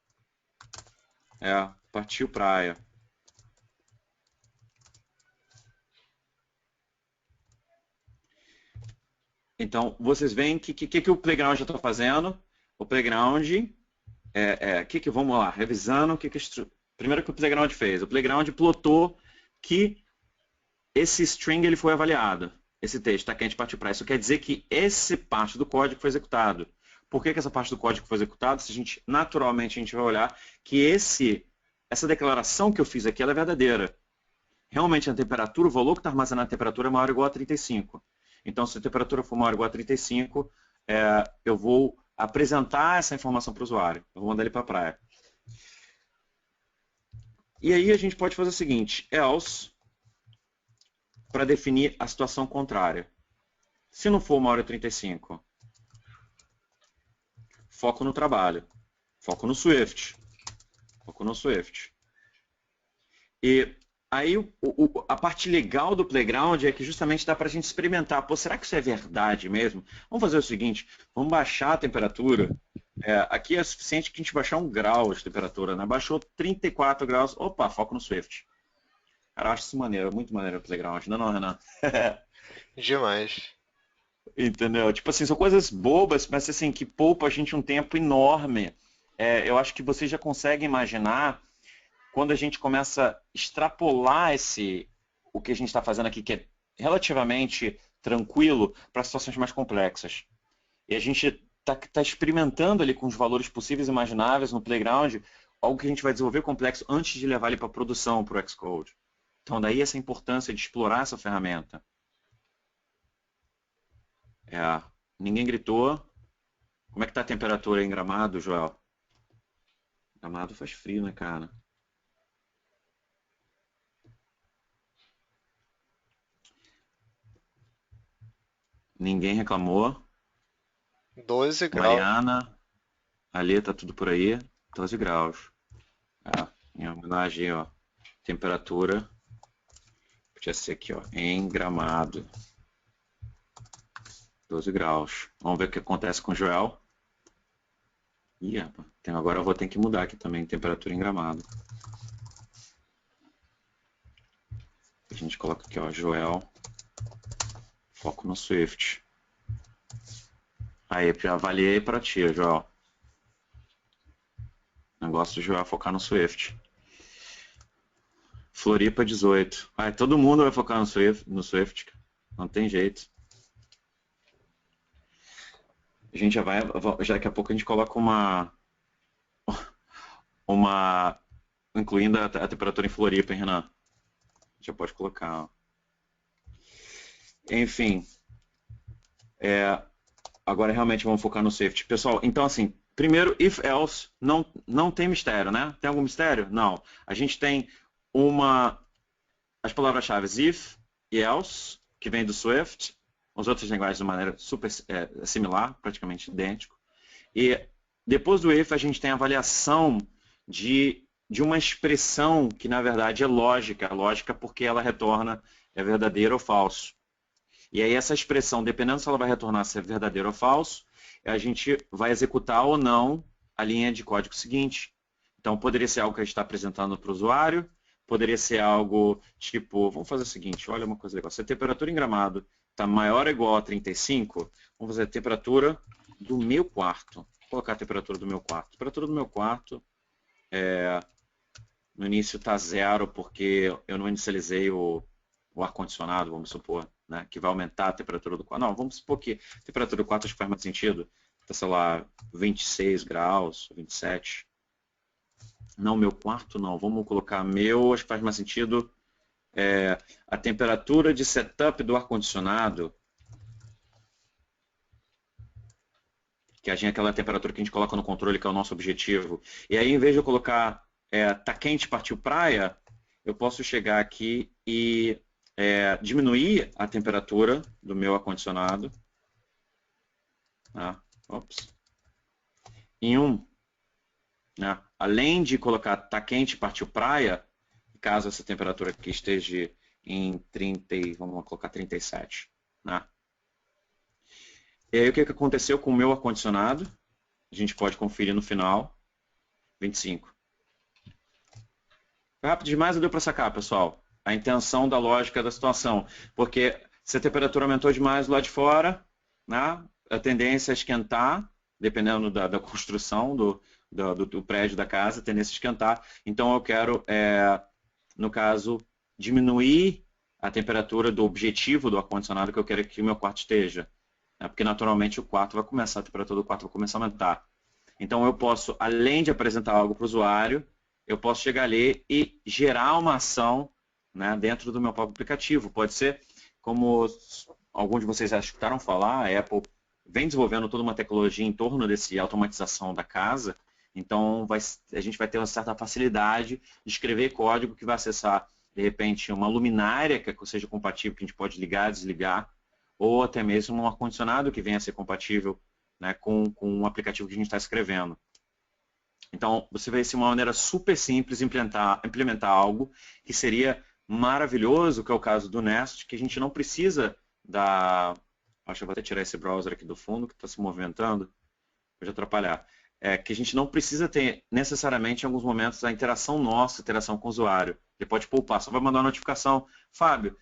[SPEAKER 1] partiu praia. Então vocês veem que o Playground já está fazendo. O Playground, vamos lá, revisando, primeiro que o Playground fez. O Playground plotou que esse string ele foi avaliado. Esse texto está quente, partiu praia. Isso quer dizer que essa parte do código foi executado. Por que essa parte do código foi executada? Naturalmente a gente vai olhar que essa declaração que eu fiz aqui ela é verdadeira. Realmente a temperatura, o valor que está armazenado na temperatura é maior ou igual a 35. Então se a temperatura for maior ou igual a 35, eu vou apresentar essa informação para o usuário. Eu vou mandar ele para a praia. E aí a gente pode fazer o seguinte, else, para definir a situação contrária. Se não for 1h35, foco no trabalho, foco no Swift. Foco no Swift. E aí a parte legal do Playground é que justamente dá para a gente experimentar. Pô, será que isso é verdade mesmo? Vamos fazer o seguinte, vamos baixar a temperatura. Aqui é suficiente que a gente baixar 1 grau de temperatura, né? Baixou 34 graus, opa, foco no Swift. Cara, eu acho isso maneiro, muito maneiro o Playground. Não, Renan?
[SPEAKER 2] Demais.
[SPEAKER 1] Entendeu? Tipo assim, são coisas bobas, mas assim, que poupa a gente um tempo enorme. Eu acho que vocês já conseguem imaginar quando a gente começa a extrapolar o que a gente está fazendo aqui, que é relativamente tranquilo, para situações mais complexas. E a gente está experimentando ali com os valores possíveis e imagináveis no Playground, algo que a gente vai desenvolver complexo antes de levar ele para a produção, para o Xcode. Então daí essa importância de explorar essa ferramenta. Ninguém gritou. Como é que está a temperatura aí em Gramado, Joel? Gramado faz frio, né, cara? Ninguém reclamou.
[SPEAKER 2] 12 graus.
[SPEAKER 1] Mariana, ali tá tudo por aí. 12 graus. Em homenagem, ó. Temperatura. Podia ser aqui, ó. Em Gramado. 12 graus. Vamos ver o que acontece com o Joel. Ih, rapaz. Agora eu vou ter que mudar aqui também. Temperatura em Gramado. A gente coloca aqui, ó. Joel. Foco no Swift. Aí, já avaliei para ti, Joel. Negócio do Joel focar no Swift. Floripa 18. Todo mundo vai focar no Swift. Não tem jeito. A gente já daqui a pouco a gente coloca incluindo a temperatura em Floripa, hein, Renan? Já pode colocar. Ó. Enfim. Agora realmente vamos focar no Swift. Pessoal, então assim, primeiro, if else, não tem mistério, né? Tem algum mistério? Não. A gente tem as palavras-chave if e else, que vem do Swift, as outras linguagens de maneira super similar, praticamente idêntico. E depois do if a gente tem a avaliação de uma expressão que na verdade é lógica. Lógica porque ela retorna verdadeiro ou falso. E aí essa expressão, dependendo se ela vai retornar se é verdadeiro ou falso, a gente vai executar ou não a linha de código seguinte. Então poderia ser algo que a gente está apresentando para o usuário, poderia ser algo tipo, vamos fazer o seguinte, olha uma coisa legal, se a temperatura em Gramado está maior ou igual a 35, vamos fazer a temperatura do meu quarto. Vou colocar a temperatura do meu quarto. A temperatura do meu quarto, no início está 0 porque eu não inicializei o ar-condicionado, vamos supor, né, que vai aumentar a temperatura do quarto. Não, vamos supor que a temperatura do quarto acho que faz mais sentido. Está, sei lá, 26 graus, 27. Não, meu quarto não. Vamos colocar meu, acho que faz mais sentido. A temperatura de setup do ar-condicionado, que é aquela temperatura que a gente coloca no controle, que é o nosso objetivo. E aí, em vez de eu colocar tá quente, partiu praia, eu posso chegar aqui e diminuir a temperatura do meu ar-condicionado. Ops. Em 1. Né? Além de colocar tá quente, partiu praia, caso essa temperatura aqui esteja em 30, vamos colocar 37. Né? E aí o que aconteceu com o meu ar-condicionado? A gente pode conferir no final. 25. Foi rápido demais ou deu para sacar, pessoal? A intenção da lógica da situação. Porque se a temperatura aumentou demais lá de fora, né, a tendência é esquentar, dependendo da construção do prédio da casa, a tendência é esquentar. Então eu quero, no caso, diminuir a temperatura do objetivo do ar-condicionado que eu quero que o meu quarto esteja. Né, porque naturalmente o quarto vai começar, a temperatura do quarto vai começar a aumentar. Então eu posso, além de apresentar algo para o usuário, eu posso chegar ali e gerar uma ação, né, dentro do meu próprio aplicativo. Pode ser, como alguns de vocês já escutaram falar, a Apple vem desenvolvendo toda uma tecnologia em torno desse automatização da casa, então a gente vai ter uma certa facilidade de escrever código que vai acessar, de repente, uma luminária que seja compatível, que a gente pode ligar, desligar, ou até mesmo um ar-condicionado que venha a ser compatível, né, com o aplicativo que a gente está escrevendo. Então, você vai ser uma maneira super simples de implementar algo que seria maravilhoso, que é o caso do Nest, que a gente não precisa da... Acho que eu vou até tirar esse browser aqui do fundo, que está se movimentando, pode atrapalhar. Que a gente não precisa ter necessariamente em alguns momentos a interação nossa, a interação com o usuário. Ele pode poupar, só vai mandar uma notificação. Fábio,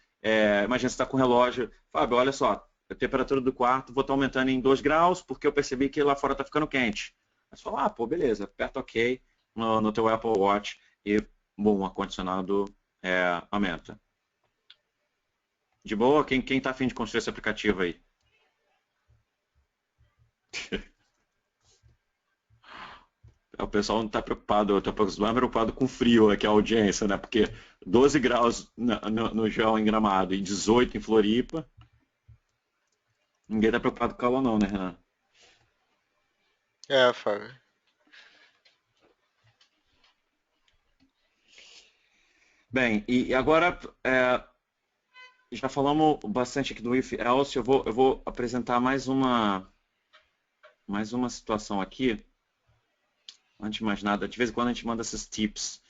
[SPEAKER 1] imagina você está com o relógio. Fábio, olha só, a temperatura do quarto vou estar aumentando em 2 graus porque eu percebi que lá fora está ficando quente. Aí você fala, pô, beleza, aperta OK no teu Apple Watch e, bom, o ar-condicionado aumenta. De boa? Quem está a fim de construir esse aplicativo aí? O pessoal não está preocupado, está mais preocupado com frio aqui, a audiência, né? Porque 12 graus no João em Gramado e 18 em Floripa. Ninguém está preocupado com calor não, né, Renan?
[SPEAKER 2] Fábio.
[SPEAKER 1] Bem, e agora já falamos bastante aqui do if else, eu vou apresentar mais uma situação aqui. Antes de mais nada, de vez em quando a gente manda esses tips.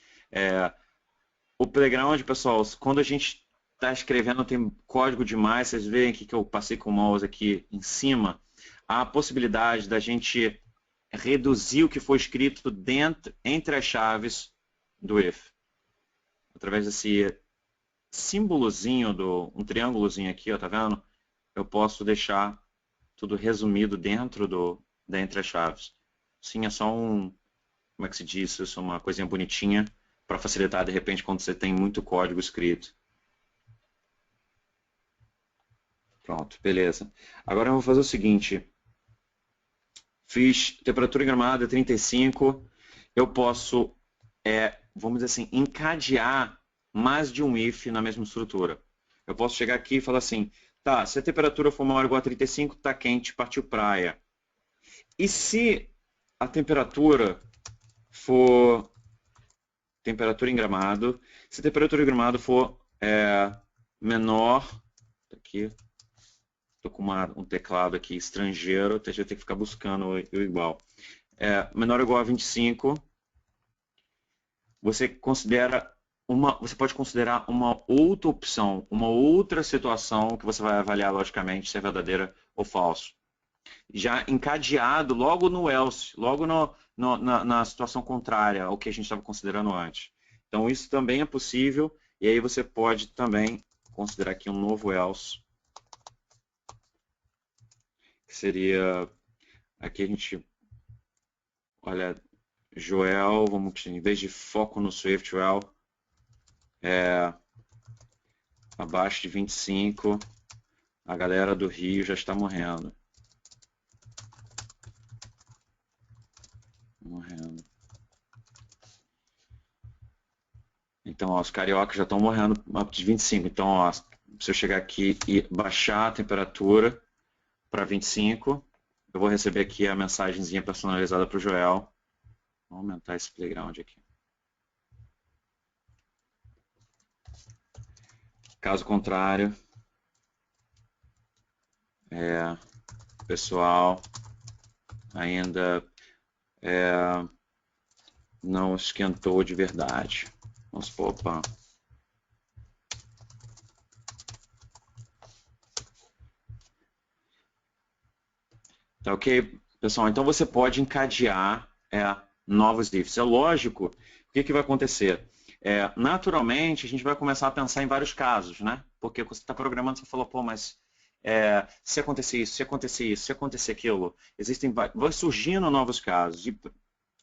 [SPEAKER 1] O Playground, pessoal, quando a gente está escrevendo tem código demais, vocês veem aqui que eu passei com o mouse aqui em cima, há a possibilidade da gente reduzir o que foi escrito entre as chaves do if. Através desse símbolozinho, um triângulozinho aqui, ó, tá vendo? Eu posso deixar tudo resumido dentro da entre as chaves. Sim, é só como é que se diz isso? É uma coisinha bonitinha para facilitar, de repente, quando você tem muito código escrito. Pronto, beleza. Agora eu vou fazer o seguinte. Fiz temperatura em Gramado 35. Eu posso, vamos dizer assim, encadear mais de um if na mesma estrutura. Eu posso chegar aqui e falar assim, tá, se a temperatura for maior ou igual a 35, tá quente, partiu praia. E se a temperatura for temperatura em Gramado, se a temperatura em Gramado for menor, aqui, estou com um teclado aqui estrangeiro, até já ter que ficar buscando o igual. Menor ou igual a 25, você pode considerar uma outra opção, uma outra situação que você vai avaliar logicamente se é verdadeira ou falso. Já encadeado logo no else, logo na situação contrária ao que a gente estava considerando antes. Então isso também é possível e aí você pode também considerar aqui um novo else, que seria, aqui a gente, olha, Joel, vamos, em vez de foco no Swift, Joel, abaixo de 25, a galera do Rio já está morrendo. Então, ó, os cariocas já estão morrendo de 25. Então, ó, se eu chegar aqui e baixar a temperatura para 25, eu vou receber aqui a mensagenzinha personalizada para o Joel. Vou aumentar esse playground aqui. Caso contrário, o pessoal ainda não esquentou de verdade. Vamos supor, opa. Tá ok, pessoal? Então você pode encadear novos diffs. É lógico, o que vai acontecer? Naturalmente, a gente vai começar a pensar em vários casos, né? Porque você está programando, você falou, pô, mas se acontecer isso, se acontecer isso, se acontecer aquilo, vai surgindo novos casos.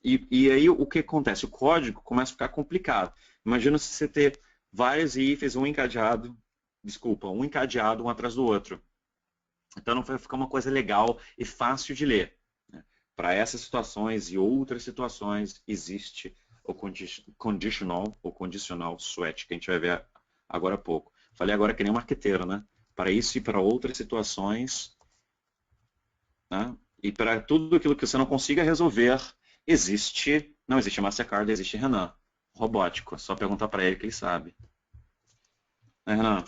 [SPEAKER 1] E aí o que acontece? O código começa a ficar complicado. Imagina se você ter vários ifs, um encadeado um atrás do outro. Então não vai ficar uma coisa legal e fácil de ler. Né? Para essas situações e outras situações existe o conditional switch, que a gente vai ver agora há pouco. Falei agora que nem um marqueteiro, né? Para isso e para outras situações, né? E para tudo aquilo que você não consiga resolver, não existe Mastercard, existe Renan. Robótico, é só perguntar para ele que ele sabe. Né, Renan?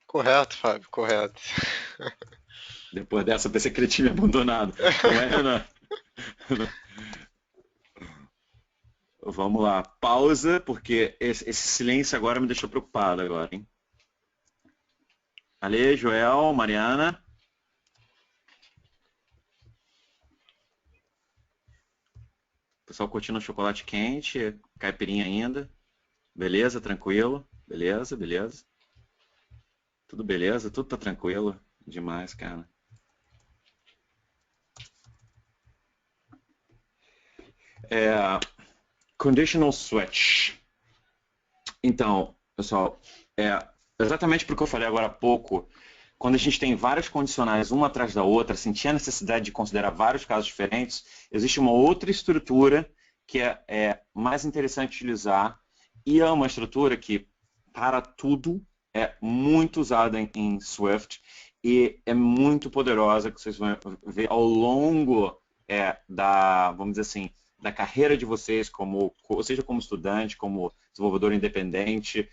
[SPEAKER 2] Correto, Fábio, correto.
[SPEAKER 1] Depois dessa, eu pensei que ele tinha me abandonado. Não é, Renan? Vamos lá, pausa, porque esse silêncio agora me deixou preocupado agora, hein? Ale, Joel, Mariana. Pessoal curtindo chocolate quente, caipirinha ainda. Beleza, tranquilo? Beleza, beleza. Tudo beleza? Tudo tá tranquilo? Demais, cara. Conditional switch. Então, pessoal, exatamente porque eu falei agora há pouco, quando a gente tem várias condicionais uma atrás da outra, sentir a necessidade de considerar vários casos diferentes, existe uma outra estrutura que é mais interessante utilizar e é uma estrutura que, para tudo, é muito usada em Swift e é muito poderosa, que vocês vão ver ao longo vamos dizer assim, da carreira de vocês, seja como estudante, como desenvolvedor independente,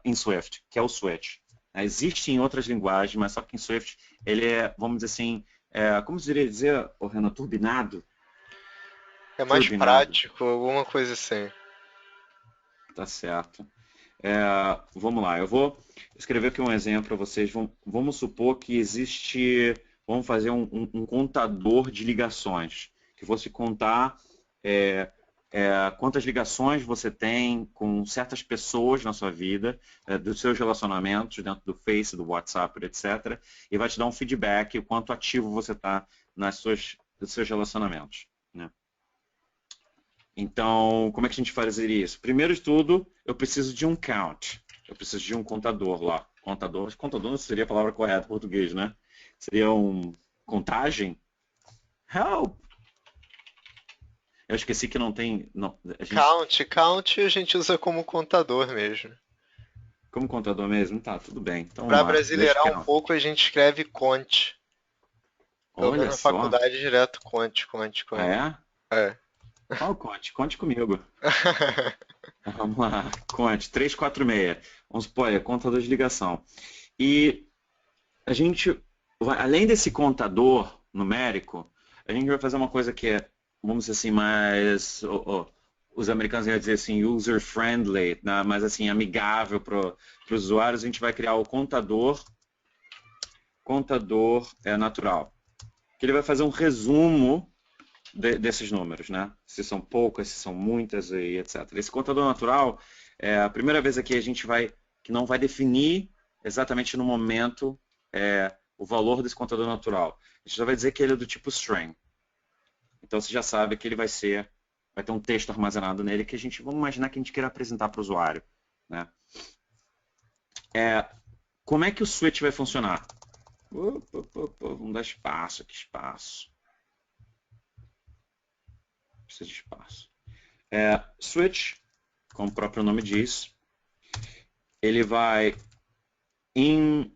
[SPEAKER 1] em Swift, que é o switch. Existe em outras linguagens, mas só que em Swift ele é, vamos dizer assim, como se dizer, Renan, turbinado?
[SPEAKER 2] É mais
[SPEAKER 1] Turbinado,
[SPEAKER 2] prático, alguma coisa assim.
[SPEAKER 1] tá certo. Vamos lá, eu vou escrever aqui um exemplo para vocês. Vamos supor que vamos fazer um contador de ligações, que fosse contar quantas ligações você tem com certas pessoas na sua vida, dos seus relacionamentos dentro do Face, do WhatsApp, etc. E vai te dar um feedback, o quanto ativo você está nos seus relacionamentos. Né? Então, como é que a gente faria isso? Primeiro de tudo, eu preciso de um count. Eu preciso de um contador lá. Contador não seria a palavra correta em português, né? Seria contagem? Help! Eu esqueci que não tem. Não,
[SPEAKER 2] Count a gente usa como contador mesmo.
[SPEAKER 1] como contador mesmo? Tá, tudo bem. Então vamos
[SPEAKER 2] Para
[SPEAKER 1] lá. Deixa
[SPEAKER 2] brasileirar um
[SPEAKER 1] count.
[SPEAKER 2] pouco, a gente escreve cont. Pelo menos
[SPEAKER 1] Olha
[SPEAKER 2] na
[SPEAKER 1] só.
[SPEAKER 2] faculdade, direto cont, cont,
[SPEAKER 1] Ah,
[SPEAKER 2] cont.
[SPEAKER 1] é?
[SPEAKER 2] É.
[SPEAKER 1] Qual conte? Conte comigo. Vamos lá. Conte. 346. Vamos supor, contador de ligação. E a gente, além desse contador numérico, a gente vai fazer uma coisa que vamos dizer assim, mais, os americanos iam dizer assim, user-friendly, né? Mais assim, amigável para os usuários. A gente vai criar o contador natural, que ele vai fazer um resumo desses números, né? Se são poucas, se são muitas e etc. Esse contador natural é a primeira vez aqui que não vai definir exatamente no momento o valor desse contador natural. A gente só vai dizer que ele é do tipo string. Então você já sabe que ele vai ter um texto armazenado nele que vamos imaginar que a gente queira apresentar para o usuário. Né? Como é que o switch vai funcionar? Vamos dar espaço aqui, espaço. Precisa de espaço. Switch como o próprio nome diz. Ele vai, em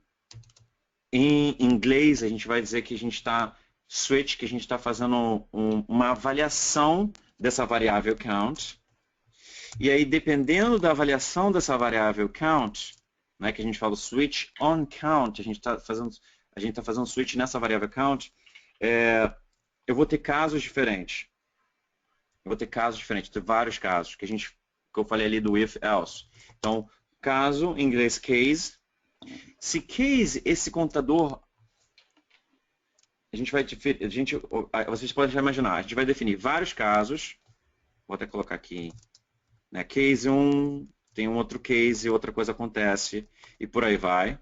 [SPEAKER 1] inglês, a gente vai dizer que a gente está switch, que a gente está fazendo uma avaliação dessa variável count. E aí, dependendo da avaliação dessa variável count, né, que a gente fala switch on count, a gente está fazendo switch nessa variável count, eu vou ter casos diferentes. Ter vários casos, que eu falei ali do if else. Então, caso, em inglês case. Se case, esse contador, vocês podem já imaginar, a gente vai definir vários casos. Vou até colocar aqui, né? Case 1, tem um outro case, outra coisa acontece, e por aí vai.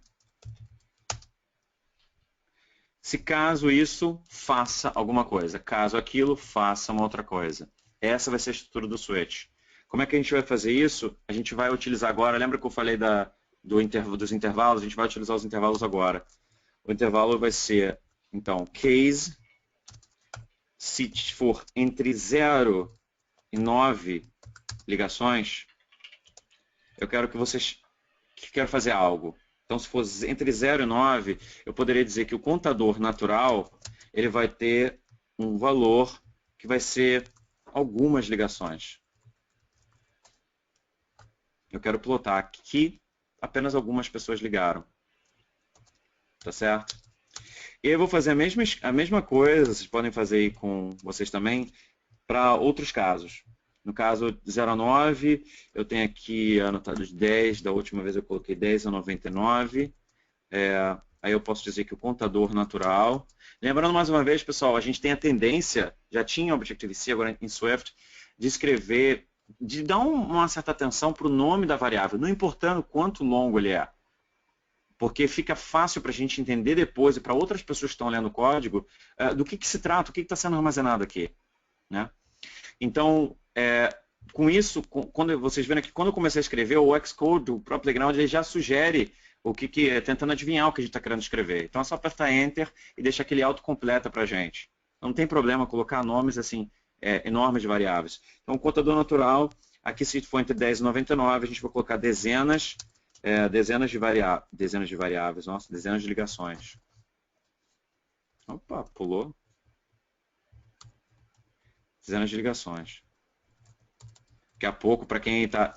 [SPEAKER 1] Se caso isso, faça alguma coisa. Caso aquilo, faça uma outra coisa. Essa vai ser a estrutura do switch. Como é que a gente vai fazer isso? A gente vai utilizar agora, lembra que eu falei dos intervalos? A gente vai utilizar os intervalos agora. O intervalo vai ser, então, case, se for entre 0 e 9 ligações, eu quero quero fazer algo. Então, se for entre 0 e 9, eu poderia dizer que o contador natural, ele vai ter um valor que vai ser algumas ligações. Eu quero plotar aqui apenas algumas pessoas ligaram. Tá certo? E eu vou fazer a mesma coisa, vocês podem fazer aí com vocês também, para outros casos. No caso 0 a 9, eu tenho aqui anotado os 10, da última vez eu coloquei 10 a 99. Aí eu posso dizer que o contador natural... Lembrando mais uma vez, pessoal, a gente tem a tendência, já tinha em Objective-C, agora em Swift, de escrever, de dar uma certa atenção para o nome da variável, não importando quanto longo ele é. Porque fica fácil para a gente entender depois, e para outras pessoas que estão lendo o código, do que se trata, o que está sendo armazenado aqui. Né? Então, com isso, quando vocês viram aqui, quando eu comecei a escrever, o Xcode, o próprio Playground, ele já sugere tentando adivinhar o que a gente está querendo escrever. Então é só apertar Enter e deixar aquele autocompleta para a gente. Não tem problema colocar nomes assim enormes de variáveis. Então o contador natural, aqui se for entre 10 e 99, a gente vai colocar dezenas de variáveis, nossa, dezenas de ligações. Opa, pulou. Dezenas de ligações. Daqui a pouco, para quem está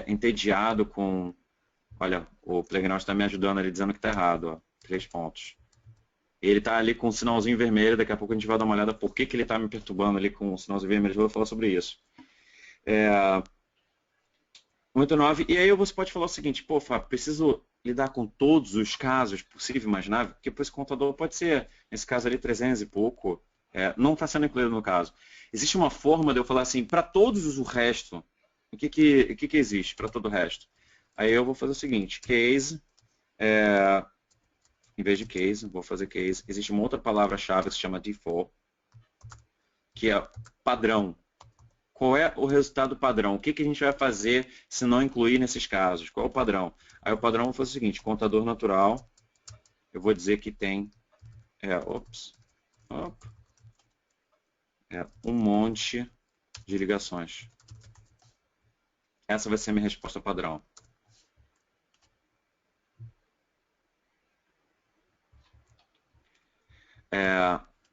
[SPEAKER 1] entediado com... Olha, o Playground está me ajudando ali, dizendo que está errado. Ó, 3 pontos. Ele está ali com um sinalzinho vermelho, daqui a pouco a gente vai dar uma olhada por que ele está me perturbando ali com um sinalzinho vermelho, eu vou falar sobre isso. 99, e aí você pode falar o seguinte, pô, Fábio, preciso lidar com todos os casos possíveis e imagináveis, porque esse contador pode ser, nesse caso ali, 300 e pouco, não está sendo incluído no caso. Existe uma forma de eu falar assim, para todos o resto, o que existe para todo o resto? Aí eu vou fazer o seguinte, case, em vez de case, vou fazer case, existe uma outra palavra-chave que se chama default, que é padrão. Qual é o resultado padrão? O que a gente vai fazer se não incluir nesses casos? Qual é o padrão? Aí o padrão eu vou fazer o seguinte, contador natural, eu vou dizer que tem um monte de ligações. Essa vai ser a minha resposta padrão.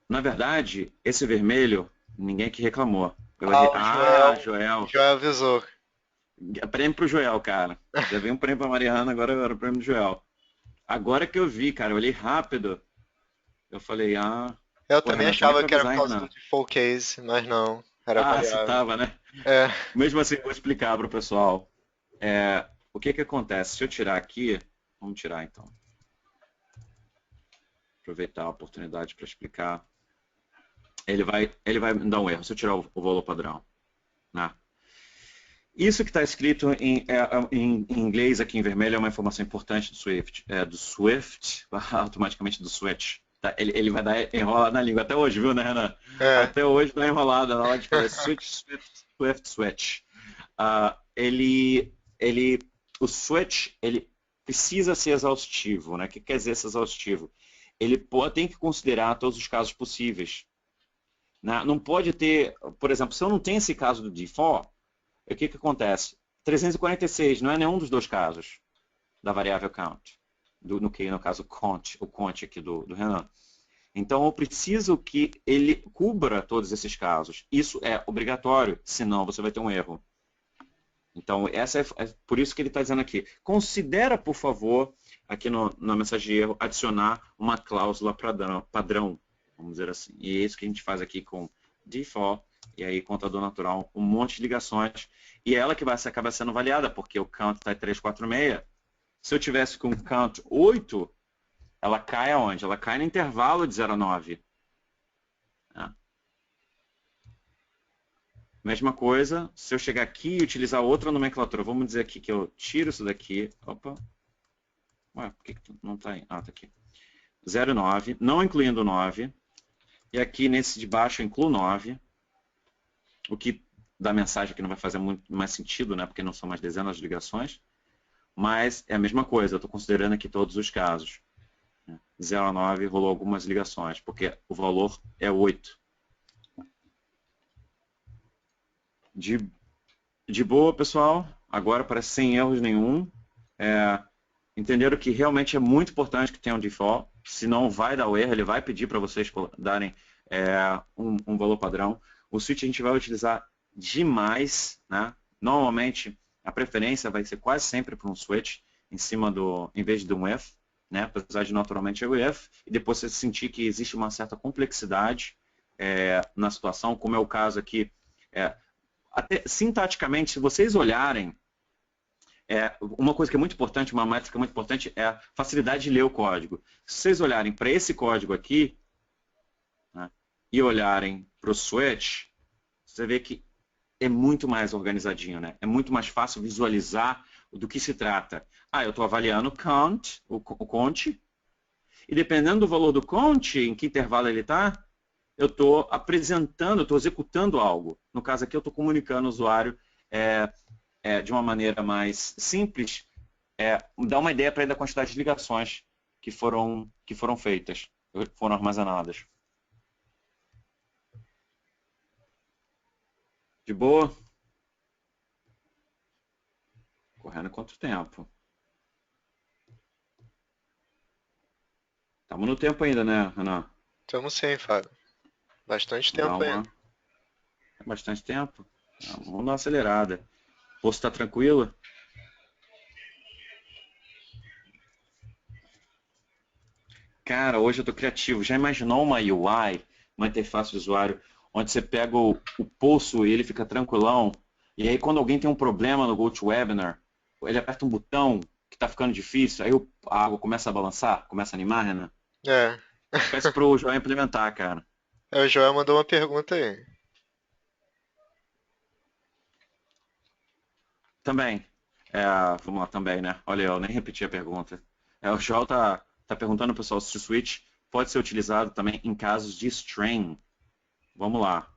[SPEAKER 1] Na verdade, esse vermelho, ninguém que reclamou. Joel.
[SPEAKER 2] Joel avisou.
[SPEAKER 1] Prêmio pro Joel, cara. Já veio um prêmio pra Mariana, agora era o prêmio do Joel. Agora que eu vi, cara, eu olhei rápido. Eu falei,
[SPEAKER 2] Eu também achava que era por causa do default case, mas não. Era variável.
[SPEAKER 1] Você tava, né? Mesmo assim, vou explicar pro pessoal. O que acontece? Se eu tirar aqui, vamos tirar então. Aproveitar a oportunidade para explicar. Ele vai me dar um erro se eu tirar o valor padrão. Né? Isso que está escrito em inglês aqui em vermelho é uma informação importante do Swift. Automaticamente do Switch. Tá? Ele vai dar enrolada na língua até hoje, viu, né, Renan? Até hoje dá enrolada na hora de falar Switch. O Switch, ele precisa ser exaustivo, né? O que quer dizer ser exaustivo? Ele tem que considerar todos os casos possíveis. Não pode ter, por exemplo, se eu não tenho esse caso do default, o que acontece? 346 não é nenhum dos dois casos da variável count, no caso o count aqui do Renan. Então eu preciso que ele cubra todos esses casos. Isso é obrigatório, senão você vai ter um erro. Então, por isso que ele está dizendo aqui. Considera, por favor, aqui na mensagem de erro, adicionar uma cláusula padrão, vamos dizer assim. E é isso que a gente faz aqui com default, e aí contador natural, um monte de ligações. E ela que vai acabar sendo avaliada, porque o count está em 346. Se eu tivesse com count 8, ela cai aonde? Ela cai no intervalo de 0 a 9. Mesma coisa, se eu chegar aqui e utilizar outra nomenclatura, vamos dizer aqui que eu tiro isso daqui, opa, ué, por que não está aí? Ah, está aqui. 0 e 9, não incluindo 9, e aqui nesse de baixo eu incluo 9, o que da mensagem que não vai fazer muito mais sentido, né, porque não são mais dezenas de ligações, mas é a mesma coisa, eu estou considerando aqui todos os casos. 0 a 9 rolou algumas ligações, porque o valor é 8. De boa, pessoal, agora parece sem erros nenhum. Entenderam que realmente é muito importante que tenha um default, senão vai dar o erro, ele vai pedir para vocês darem um valor padrão. O switch a gente vai utilizar demais, né? Normalmente a preferência vai ser quase sempre para um switch em vez de um if, né? Apesar de naturalmente é o if, e depois você sentir que existe uma certa complexidade na situação, como é o caso aqui. Até sintaticamente, se vocês olharem, uma coisa que é muito importante, uma métrica muito importante é a facilidade de ler o código. Se vocês olharem para esse código aqui, né, e olharem para o switch, você vê que é muito mais organizadinho, né? É muito mais fácil visualizar do que se trata. Eu estou avaliando o count, e dependendo do valor do count, em que intervalo ele está, eu estou apresentando, eu estou executando algo. No caso aqui, eu estou comunicando ao usuário de uma maneira mais simples, dá uma ideia para ele da quantidade de ligações que foram feitas, foram armazenadas. De boa? Correndo quanto tempo? Estamos no tempo ainda, né, Renan?
[SPEAKER 2] Estamos sim, Fábio. Bastante tempo ainda.
[SPEAKER 1] É bastante tempo. Vamos dar uma acelerada. O posto está tranquilo? Cara, hoje eu estou criativo. Já imaginou uma UI, uma interface de usuário, onde você pega o pulso e ele fica tranquilão, e aí quando alguém tem um problema no GoToWebinar, ele aperta um botão que está ficando difícil, aí a água começa a balançar, começa a animar, Renan?
[SPEAKER 2] É.
[SPEAKER 1] Peço para o João implementar, cara.
[SPEAKER 2] O Joel mandou uma pergunta aí.
[SPEAKER 1] Também. Vamos lá, também, né? Olha, eu nem repeti a pergunta. O João tá perguntando, pessoal, se o switch pode ser utilizado também em casos de string. Vamos lá.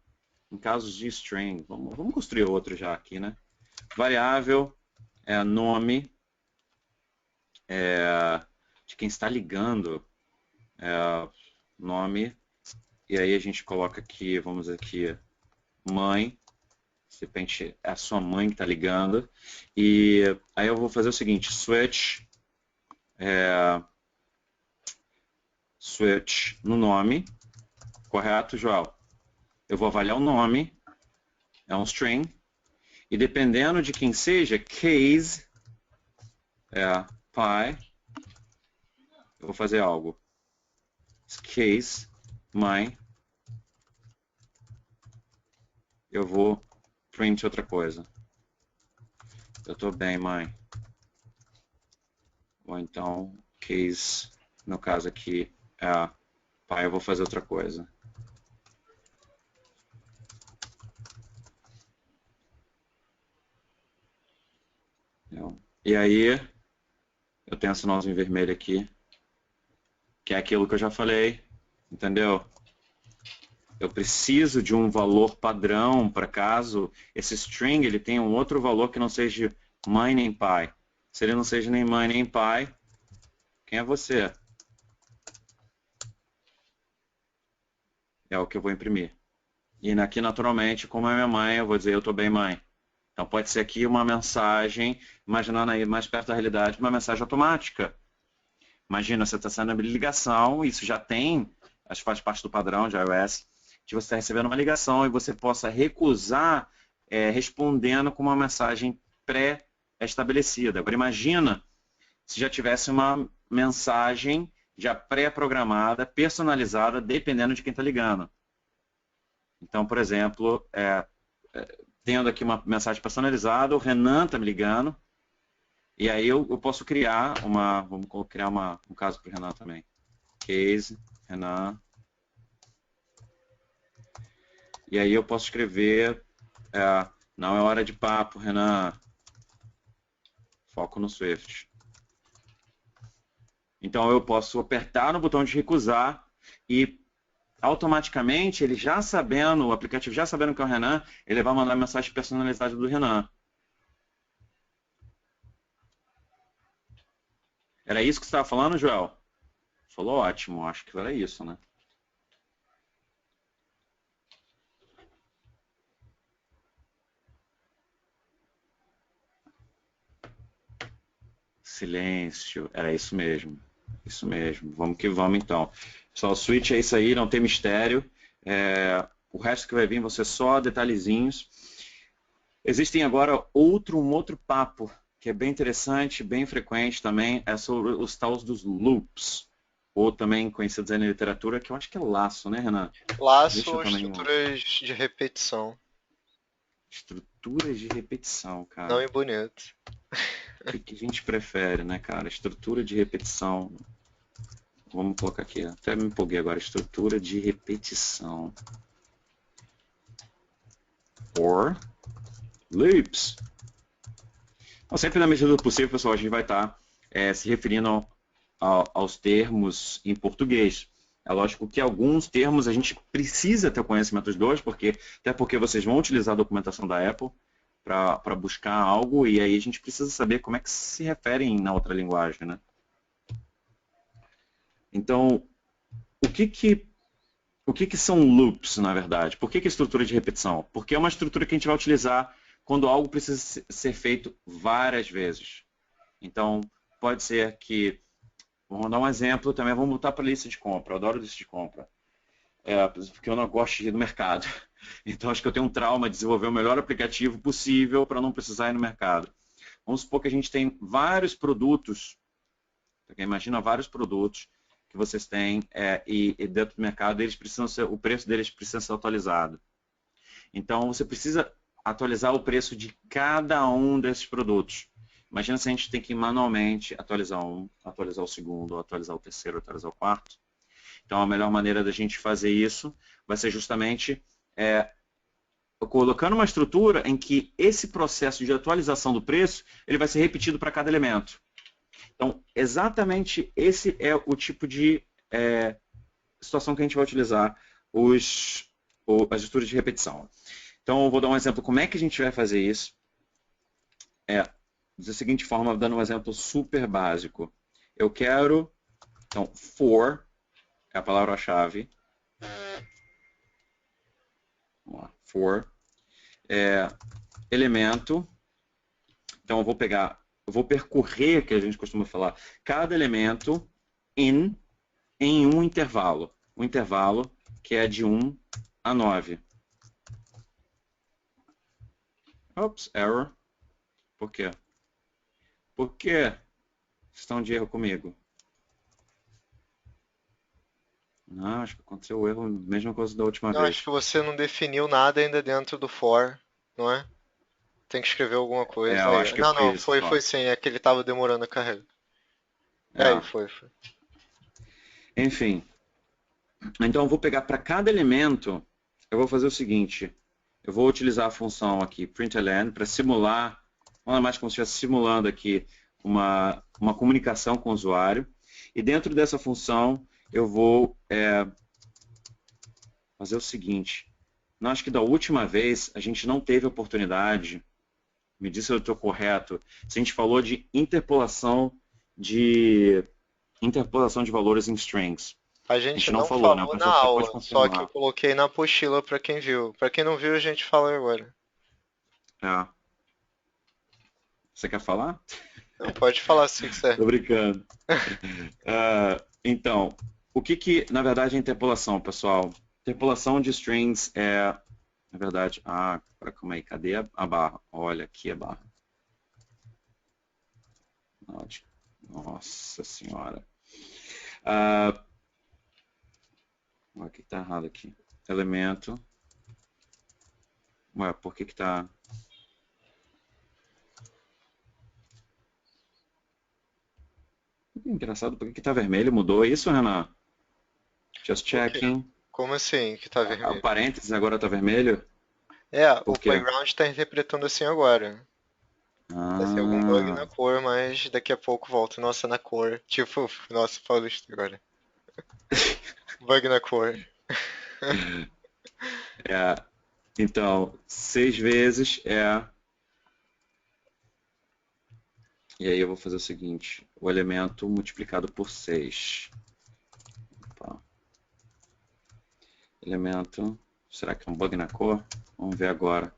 [SPEAKER 1] Em casos de string, vamos construir outro já aqui, né? Variável nome de quem está ligando, nome, e aí a gente coloca aqui, vamos aqui, mãe, de repente é a sua mãe que está ligando, e aí eu vou fazer o seguinte, switch no nome, correto, João? Eu vou avaliar o nome, é um string, e dependendo de quem seja, case, pai, eu vou fazer algo. Case, mãe, eu vou print outra coisa. Eu estou bem, mãe. Ou então, case, no caso aqui, pai, eu vou fazer outra coisa. E aí, eu tenho um sinalzinho vermelho aqui, que é aquilo que eu já falei, entendeu? Eu preciso de um valor padrão para caso esse string ele tenha um outro valor que não seja mãe nem pai. Se ele não seja nem mãe nem pai, quem é você? É o que eu vou imprimir. E aqui, naturalmente, como é minha mãe, eu vou dizer eu estou bem, mãe. Então pode ser aqui uma mensagem, imaginando aí mais perto da realidade, uma mensagem automática. Imagina, você está sendo uma ligação, isso já tem, acho que faz parte do padrão de iOS, de você estar recebendo uma ligação e você possa recusar respondendo com uma mensagem pré-estabelecida. Agora imagina se já tivesse uma mensagem já pré-programada, personalizada, dependendo de quem está ligando. Então, por exemplo, tendo aqui uma mensagem personalizada, o Renan está me ligando, e aí eu posso criar vamos criar um caso para o Renan também. Case, Renan. E aí eu posso escrever, não é hora de papo, Renan. Foco no Swift. Então eu posso apertar no botão de recusar e automaticamente, ele já sabendo, o aplicativo já sabendo que é o Renan, ele vai mandar a mensagem personalizada do Renan. Era isso que você estava falando, Joel? Falou ótimo, acho que era isso, né? Silêncio, era isso mesmo. Isso mesmo, vamos que vamos então. Pessoal, o switch é isso aí, não tem mistério. O resto que vai vir vão ser só detalhezinhos. Existem agora um outro papo que é bem interessante, bem frequente também, é sobre os tais dos loops, ou também conhecidos aí na literatura, que eu acho que é laço, né, Renan?
[SPEAKER 2] Laço
[SPEAKER 1] Deixa eu
[SPEAKER 2] ou
[SPEAKER 1] também...
[SPEAKER 2] estruturas de repetição?
[SPEAKER 1] Estruturas de repetição,
[SPEAKER 2] Não
[SPEAKER 1] cara.
[SPEAKER 2] é bonito.
[SPEAKER 1] O que a gente prefere, né, cara? Estrutura de repetição. Vamos colocar aqui, até me empolguei agora. Estrutura de repetição. Or loops. Então, sempre na medida do possível, pessoal, a gente vai estar se referindo aos termos em português. É lógico que alguns termos a gente precisa ter o conhecimento dos dois, até porque vocês vão utilizar a documentação da Apple para buscar algo, e aí a gente precisa saber como é que se referem na outra linguagem, né? Então, o que são loops, na verdade? Por que estrutura de repetição? Porque é uma estrutura que a gente vai utilizar quando algo precisa ser feito várias vezes. Então, pode ser que, vamos dar um exemplo também, vamos voltar para a lista de compra, eu adoro lista de compra, porque eu não gosto de ir no mercado. Então, acho que eu tenho um trauma de desenvolver o melhor aplicativo possível para não precisar ir no mercado. Vamos supor que a gente tem vários produtos, imagina vários produtos que vocês têm e dentro do mercado o preço deles precisa ser atualizado. Então você precisa atualizar o preço de cada um desses produtos. Imagina se a gente tem que manualmente atualizar atualizar o segundo, atualizar o terceiro, atualizar o quarto. Então a melhor maneira da gente fazer isso vai ser justamente colocando uma estrutura em que esse processo de atualização do preço ele vai ser repetido para cada elemento. Então, exatamente esse é o tipo de situação que a gente vai utilizar as estruturas de repetição. Então, eu vou dar um exemplo como é que a gente vai fazer isso. Da seguinte forma, dando um exemplo super básico. Eu quero, então, for é a palavra-chave. Vamos lá, for elemento. Então, eu vou percorrer, que a gente costuma falar, cada elemento em um intervalo. Um intervalo que é de 1 a 9. Ops, error. Por quê? Por que estão de erro comigo? Não, acho que aconteceu o erro, mesma coisa da última
[SPEAKER 2] Não, acho
[SPEAKER 1] vez.
[SPEAKER 2] que você não definiu nada ainda dentro do for, não é? Tem que escrever alguma coisa
[SPEAKER 1] Eu
[SPEAKER 2] aí.
[SPEAKER 1] acho que
[SPEAKER 2] Não,
[SPEAKER 1] foi
[SPEAKER 2] não,
[SPEAKER 1] isso
[SPEAKER 2] foi
[SPEAKER 1] só.
[SPEAKER 2] sim, é que ele tava demorando a carregar. Aí,
[SPEAKER 1] É.
[SPEAKER 2] foi.
[SPEAKER 1] Enfim, então eu vou pegar para cada elemento, eu vou fazer o seguinte, eu vou utilizar a função aqui, println, para simular, não é mais como se estivesse simulando aqui uma comunicação com o usuário, e dentro dessa função eu vou fazer o seguinte, não, acho que da última vez a gente não teve oportunidade, me diz se eu estou correto, se a gente falou de interpolação de valores em strings.
[SPEAKER 2] A
[SPEAKER 1] A
[SPEAKER 2] gente
[SPEAKER 1] gente não
[SPEAKER 2] não
[SPEAKER 1] falou, né? O
[SPEAKER 2] falou na
[SPEAKER 1] pessoal até pode
[SPEAKER 2] aula, só que eu
[SPEAKER 1] confirmar.
[SPEAKER 2] coloquei na apostila para quem viu. Para quem não viu, a gente fala agora.
[SPEAKER 1] É. Você quer falar?
[SPEAKER 2] Não, pode falar se quiser.
[SPEAKER 1] Tô brincando. Então, o que que, na verdade, é interpolação, pessoal? Interpolação de strings é, na verdade, calma aí, cadê a barra? Olha, aqui a barra. Nossa senhora. O que está errado aqui? Elemento. Ué, por que que tá... Engraçado, por que que tá vermelho? Mudou isso, Renan? Just
[SPEAKER 2] O quê?
[SPEAKER 1] checking.
[SPEAKER 2] Como assim que tá
[SPEAKER 1] O
[SPEAKER 2] vermelho?
[SPEAKER 1] parênteses agora tá vermelho?
[SPEAKER 2] É, o
[SPEAKER 1] Por quê?
[SPEAKER 2] Playground tá interpretando assim agora. Vai ser algum bug na
[SPEAKER 1] Ah,
[SPEAKER 2] cor, mas daqui a pouco volta. Nossa, na cor. Tipo, nossa, falo isso agora. Bug na cor.
[SPEAKER 1] é. Então, 6 vezes é... E aí eu vou fazer o seguinte, o elemento multiplicado por 6. Opa. Elemento... Será que é um bug na cor? Vamos ver agora.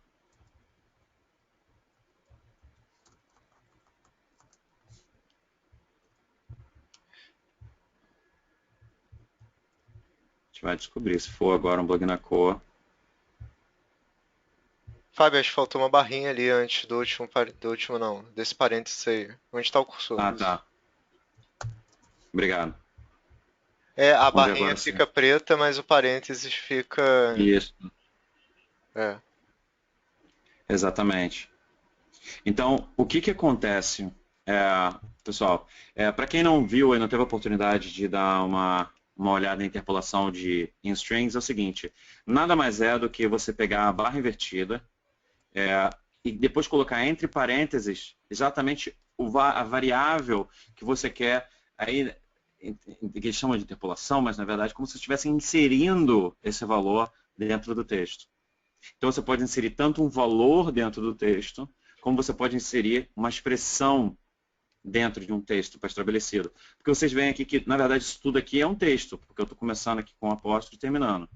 [SPEAKER 1] A gente vai descobrir se for agora um bug na cor.
[SPEAKER 2] Fábio, acho que faltou uma barrinha ali antes do último, do último não, desse parênteses aí. Onde tá o cursor?
[SPEAKER 1] Ah, tá. Obrigado.
[SPEAKER 2] É, a
[SPEAKER 1] Vamos ver
[SPEAKER 2] barrinha
[SPEAKER 1] agora sim.
[SPEAKER 2] fica preta, mas o parênteses fica.
[SPEAKER 1] Isso,
[SPEAKER 2] É.
[SPEAKER 1] exatamente. Então, o que que acontece, pessoal? Para quem não viu e não teve a oportunidade de dar uma olhada em interpolação em strings, é o seguinte: nada mais é do que você pegar a barra invertida e depois colocar entre parênteses exatamente a variável que você quer, aí, que eles chamam de interpolação, mas na verdade como se estivesse inserindo esse valor dentro do texto. Então você pode inserir tanto um valor dentro do texto, como você pode inserir uma expressão dentro de um texto pré-estabelecido. Porque vocês veem aqui que, na verdade, isso tudo aqui é um texto, porque eu estou começando aqui com apóstrofo e terminando.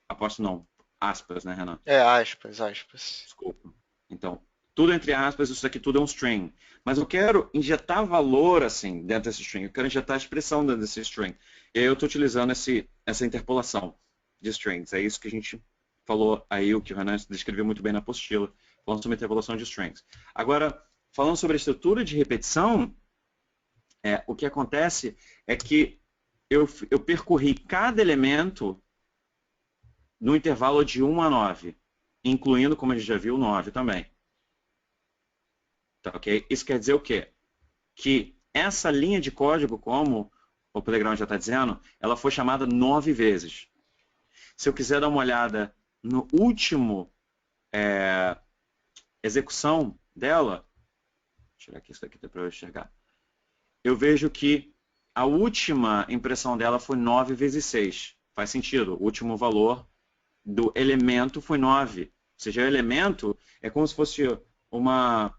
[SPEAKER 1] Apóstrofo não, aspas, né, Renan?
[SPEAKER 2] É, aspas, aspas.
[SPEAKER 1] Desculpa. Então, tudo entre aspas, isso aqui tudo é um string. Mas eu quero injetar valor, assim, dentro desse string. Eu quero injetar expressão dentro desse string. E aí eu estou utilizando essa interpolação de strings. É isso que a gente falou aí, o que o Renan descreveu muito bem na apostila, falando sobre interpolação de strings. Agora, falando sobre a estrutura de repetição, o que acontece é que eu percorri cada elemento no intervalo de 1 a 9, incluindo, como a gente já viu, 9 também. Tá, ok? Isso quer dizer o quê? Que essa linha de código, como o Playground já está dizendo, ela foi chamada 9 vezes. Se eu quiser dar uma olhada no último execução dela, vou tirar aqui isso daqui para eu enxergar, eu vejo que a última impressão dela foi 9 vezes 6. Faz sentido, o último valor do elemento foi 9. Ou seja, o elemento é como se fosse uma,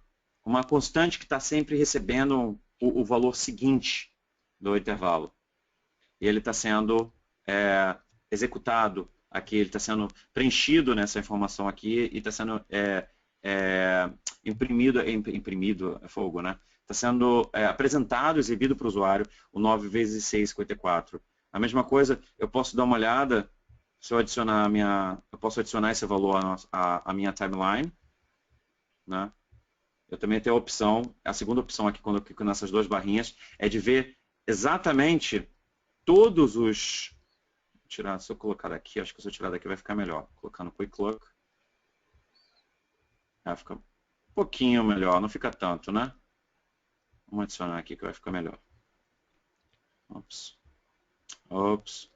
[SPEAKER 1] uma constante que está sempre recebendo o valor seguinte do intervalo. E ele está sendo executado aqui, ele está sendo preenchido nessa informação aqui e está sendo imprimido, é fogo, né? Está sendo apresentado, exibido para o usuário o 9 vezes 6, 54. A mesma coisa, eu posso dar uma olhada, se eu adicionar eu posso adicionar esse valor à minha timeline, né? Eu também tenho a opção, a segunda opção aqui, quando eu clico nessas duas barrinhas, é de ver exatamente todos os... Se eu colocar daqui, acho que se eu tirar daqui vai ficar melhor. Colocando Quick Look. Fica um pouquinho melhor, não fica tanto, né? Vamos adicionar aqui que vai ficar melhor. Ops. Ops.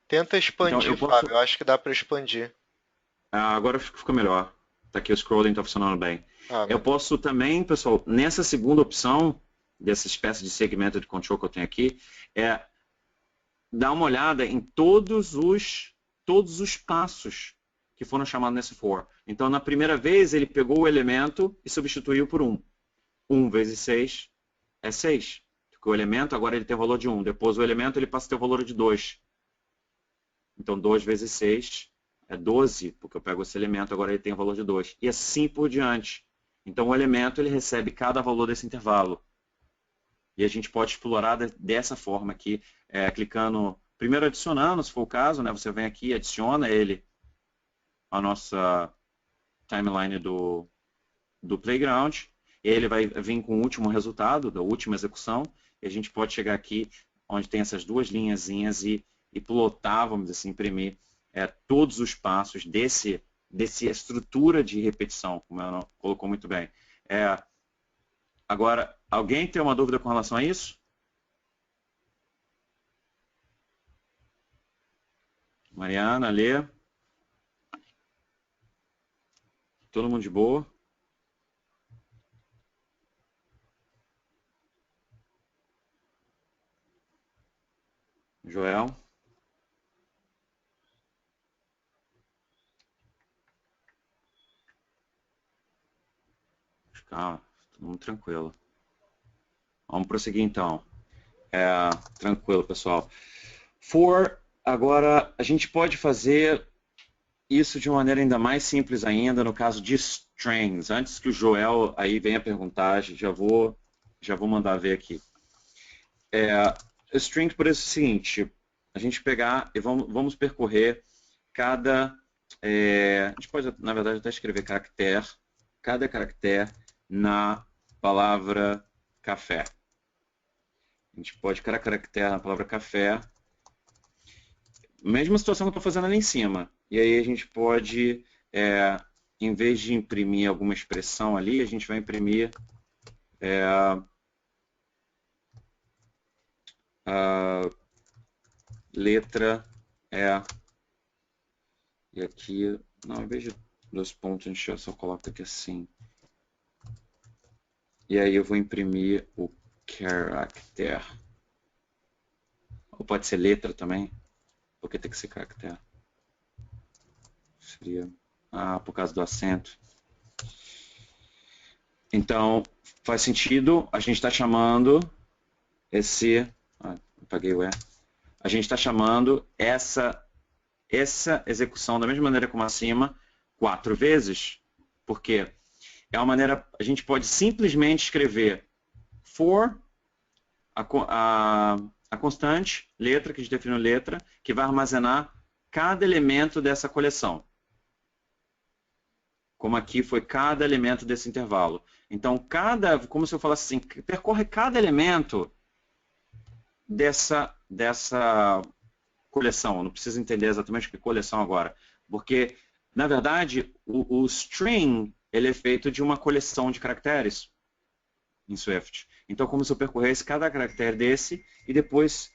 [SPEAKER 2] Tenta
[SPEAKER 1] Então
[SPEAKER 2] expandir,
[SPEAKER 1] eu
[SPEAKER 2] Fábio.
[SPEAKER 1] posso...
[SPEAKER 2] Eu acho que dá pra expandir.
[SPEAKER 1] agora ficou melhor. Tá aqui o scrolling, está funcionando bem.
[SPEAKER 2] Ah,
[SPEAKER 1] Eu
[SPEAKER 2] beleza.
[SPEAKER 1] posso também, pessoal, nessa segunda opção, dessa espécie de segmento de control que eu tenho aqui, dar uma olhada em todos os passos que foram chamados nesse for. Então, na primeira vez, ele pegou o elemento e substituiu por 1. 1 vezes 6 é 6. Porque o elemento, agora ele tem o valor de 1. Depois o elemento, ele passa a ter o valor de 2. Então, 2 vezes 6, é 12, porque eu pego esse elemento, agora ele tem o valor de 2. E assim por diante. Então o elemento ele recebe cada valor desse intervalo. E a gente pode explorar dessa forma aqui, clicando, primeiro adicionando, se for o caso, né, você vem aqui e adiciona ele à nossa timeline do Playground. Ele vai vir com o último resultado, da última execução, e a gente pode chegar aqui, onde tem essas duas linhazinhas e plotar, vamos dizer assim, imprimir todos os passos dessa estrutura de repetição, como ela colocou muito bem. Agora, alguém tem uma dúvida com relação a isso? Mariana, Lê? Todo mundo de boa? Joel? Calma, todo mundo tranquilo. Vamos prosseguir então. Tranquilo, pessoal. Agora, a gente pode fazer isso de uma maneira ainda mais simples ainda, no caso de strings. Antes que o Joel aí venha perguntar, já vou mandar ver aqui. String por isso é o seguinte, a gente pegar e vamos percorrer cada... a gente pode, na verdade, até escrever cada caractere na palavra café. A gente pode cada caractere na palavra café. Mesma situação que eu estou fazendo ali em cima. E aí a gente pode, em vez de imprimir alguma expressão ali, a gente vai imprimir a letra E. E aqui, não, em vez de 2 pontos, a gente só coloca aqui assim. E aí eu vou imprimir o character. Ou pode ser letra também, porque tem que ser caractere. Seria, por causa do acento. Então, faz sentido, a gente está chamando apaguei o E. A gente está chamando essa execução da mesma maneira como acima, 4 vezes, porque é uma maneira, a gente pode simplesmente escrever for, a constante, letra, que a gente definiu letra, que vai armazenar cada elemento dessa coleção. Como aqui foi cada elemento desse intervalo. Então, como se eu falasse assim, percorre cada elemento dessa coleção. Não precisa entender exatamente o que é coleção agora. Porque, na verdade, o string ele é feito de uma coleção de caracteres em Swift. Então, como se eu percorresse cada caractere desse e depois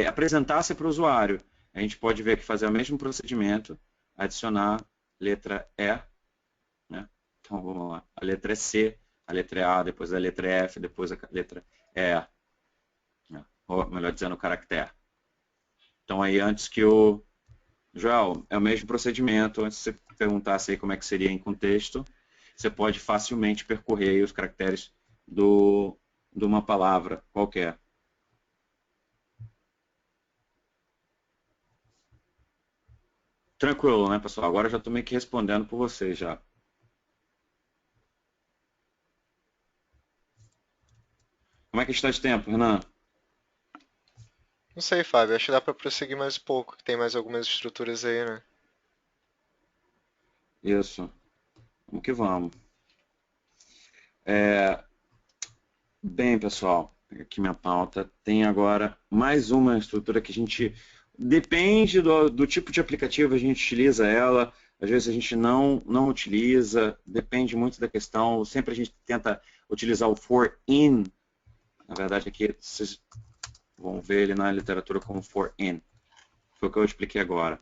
[SPEAKER 1] apresentasse para o usuário. A gente pode ver que fazer o mesmo procedimento, adicionar letra E. Né? Então, vamos lá. A letra é C, a letra é A, depois a letra é F, depois a letra E. Ou, melhor dizendo, o caractere. Então, aí, antes que o... Joel, é o mesmo procedimento. Antes de você perguntasse aí como é que seria em contexto, você pode facilmente percorrer aí os caracteres de uma palavra qualquer. Tranquilo, né, pessoal? Agora eu já estou meio que respondendo por vocês já. Como é que está de tempo, Renan?
[SPEAKER 2] Não sei, Fábio. Acho que dá para prosseguir mais um pouco. Tem mais algumas estruturas aí, né?
[SPEAKER 1] Isso. Vamos que vamos. Bem, pessoal, aqui minha pauta. Tem agora mais uma estrutura que a gente... Depende do tipo de aplicativo, a gente utiliza ela. Às vezes a gente não utiliza. Depende muito da questão. Sempre a gente tenta utilizar o for in. Na verdade, aqui vocês vão ver ele na literatura como for in. Foi o que eu expliquei agora.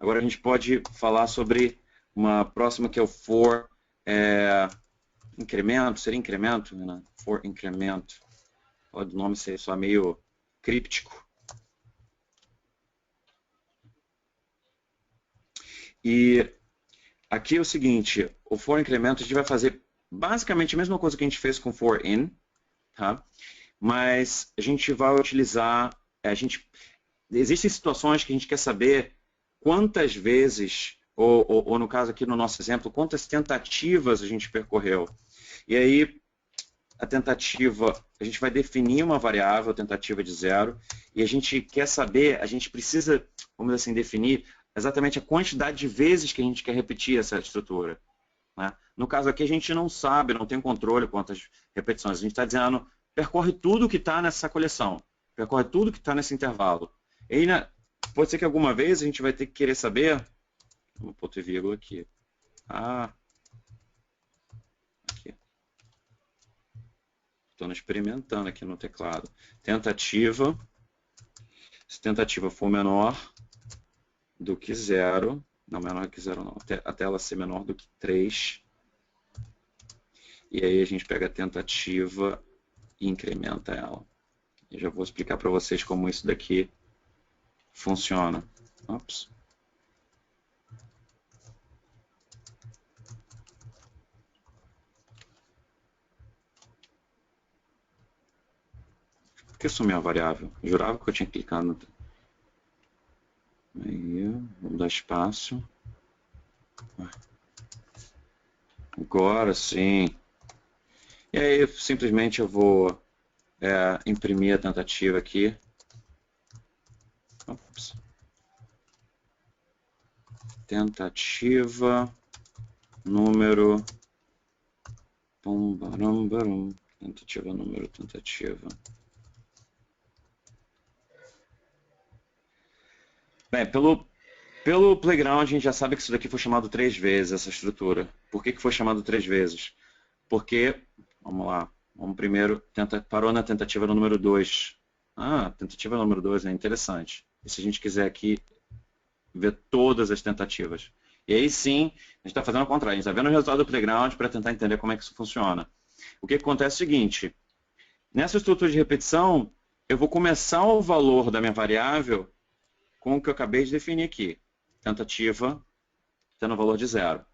[SPEAKER 1] Agora a gente pode falar sobre uma próxima que é o for incremento. Seria incremento, né? For incremento. Pode o nome ser só meio críptico. E aqui é o seguinte, o for incremento a gente vai fazer basicamente a mesma coisa que a gente fez com for in, tá? Mas a gente vai utilizar, existem situações que a gente quer saber quantas vezes, ou no caso aqui no nosso exemplo, quantas tentativas a gente percorreu. E aí, a tentativa, a gente vai definir uma variável, tentativa de 0, e a gente quer saber, a gente precisa, vamos assim, definir exatamente a quantidade de vezes que a gente quer repetir essa estrutura. Né? No caso aqui, a gente não sabe, não tem controle quantas repetições. A gente está dizendo, percorre tudo que está nessa coleção, percorre tudo que está nesse intervalo. E aí, né, pode ser que alguma vez a gente vai ter que querer saber, vou ponto e vírgula aqui. Aqui. Estou experimentando aqui no teclado. Tentativa. Se tentativa for menor do que 0, não menor que 0 não, até ela ser menor do que 3. E aí a gente pega a tentativa e incrementa ela. Eu já vou explicar para vocês como isso daqui funciona. Ops. Por que sumiu a variável? Eu jurava que eu tinha clicado no... Aí, vamos dar espaço. Agora sim. E aí, simplesmente eu vou imprimir a tentativa aqui. Ops. Tentativa, número... Tentativa, número, tentativa. Bem, pelo Playground, a gente já sabe que isso daqui foi chamado 3 vezes, essa estrutura. Por que foi chamado 3 vezes? Porque, vamos lá, vamos primeiro, parou na tentativa número 2. Tentativa número 2 é interessante. E se a gente quiser aqui ver todas as tentativas? E aí sim, a gente está fazendo o contrário, a gente está vendo o resultado do Playground para tentar entender como é que isso funciona. O que acontece é o seguinte, nessa estrutura de repetição, eu vou começar o valor da minha variável com o que eu acabei de definir aqui. Tentativa tendo o valor de 0.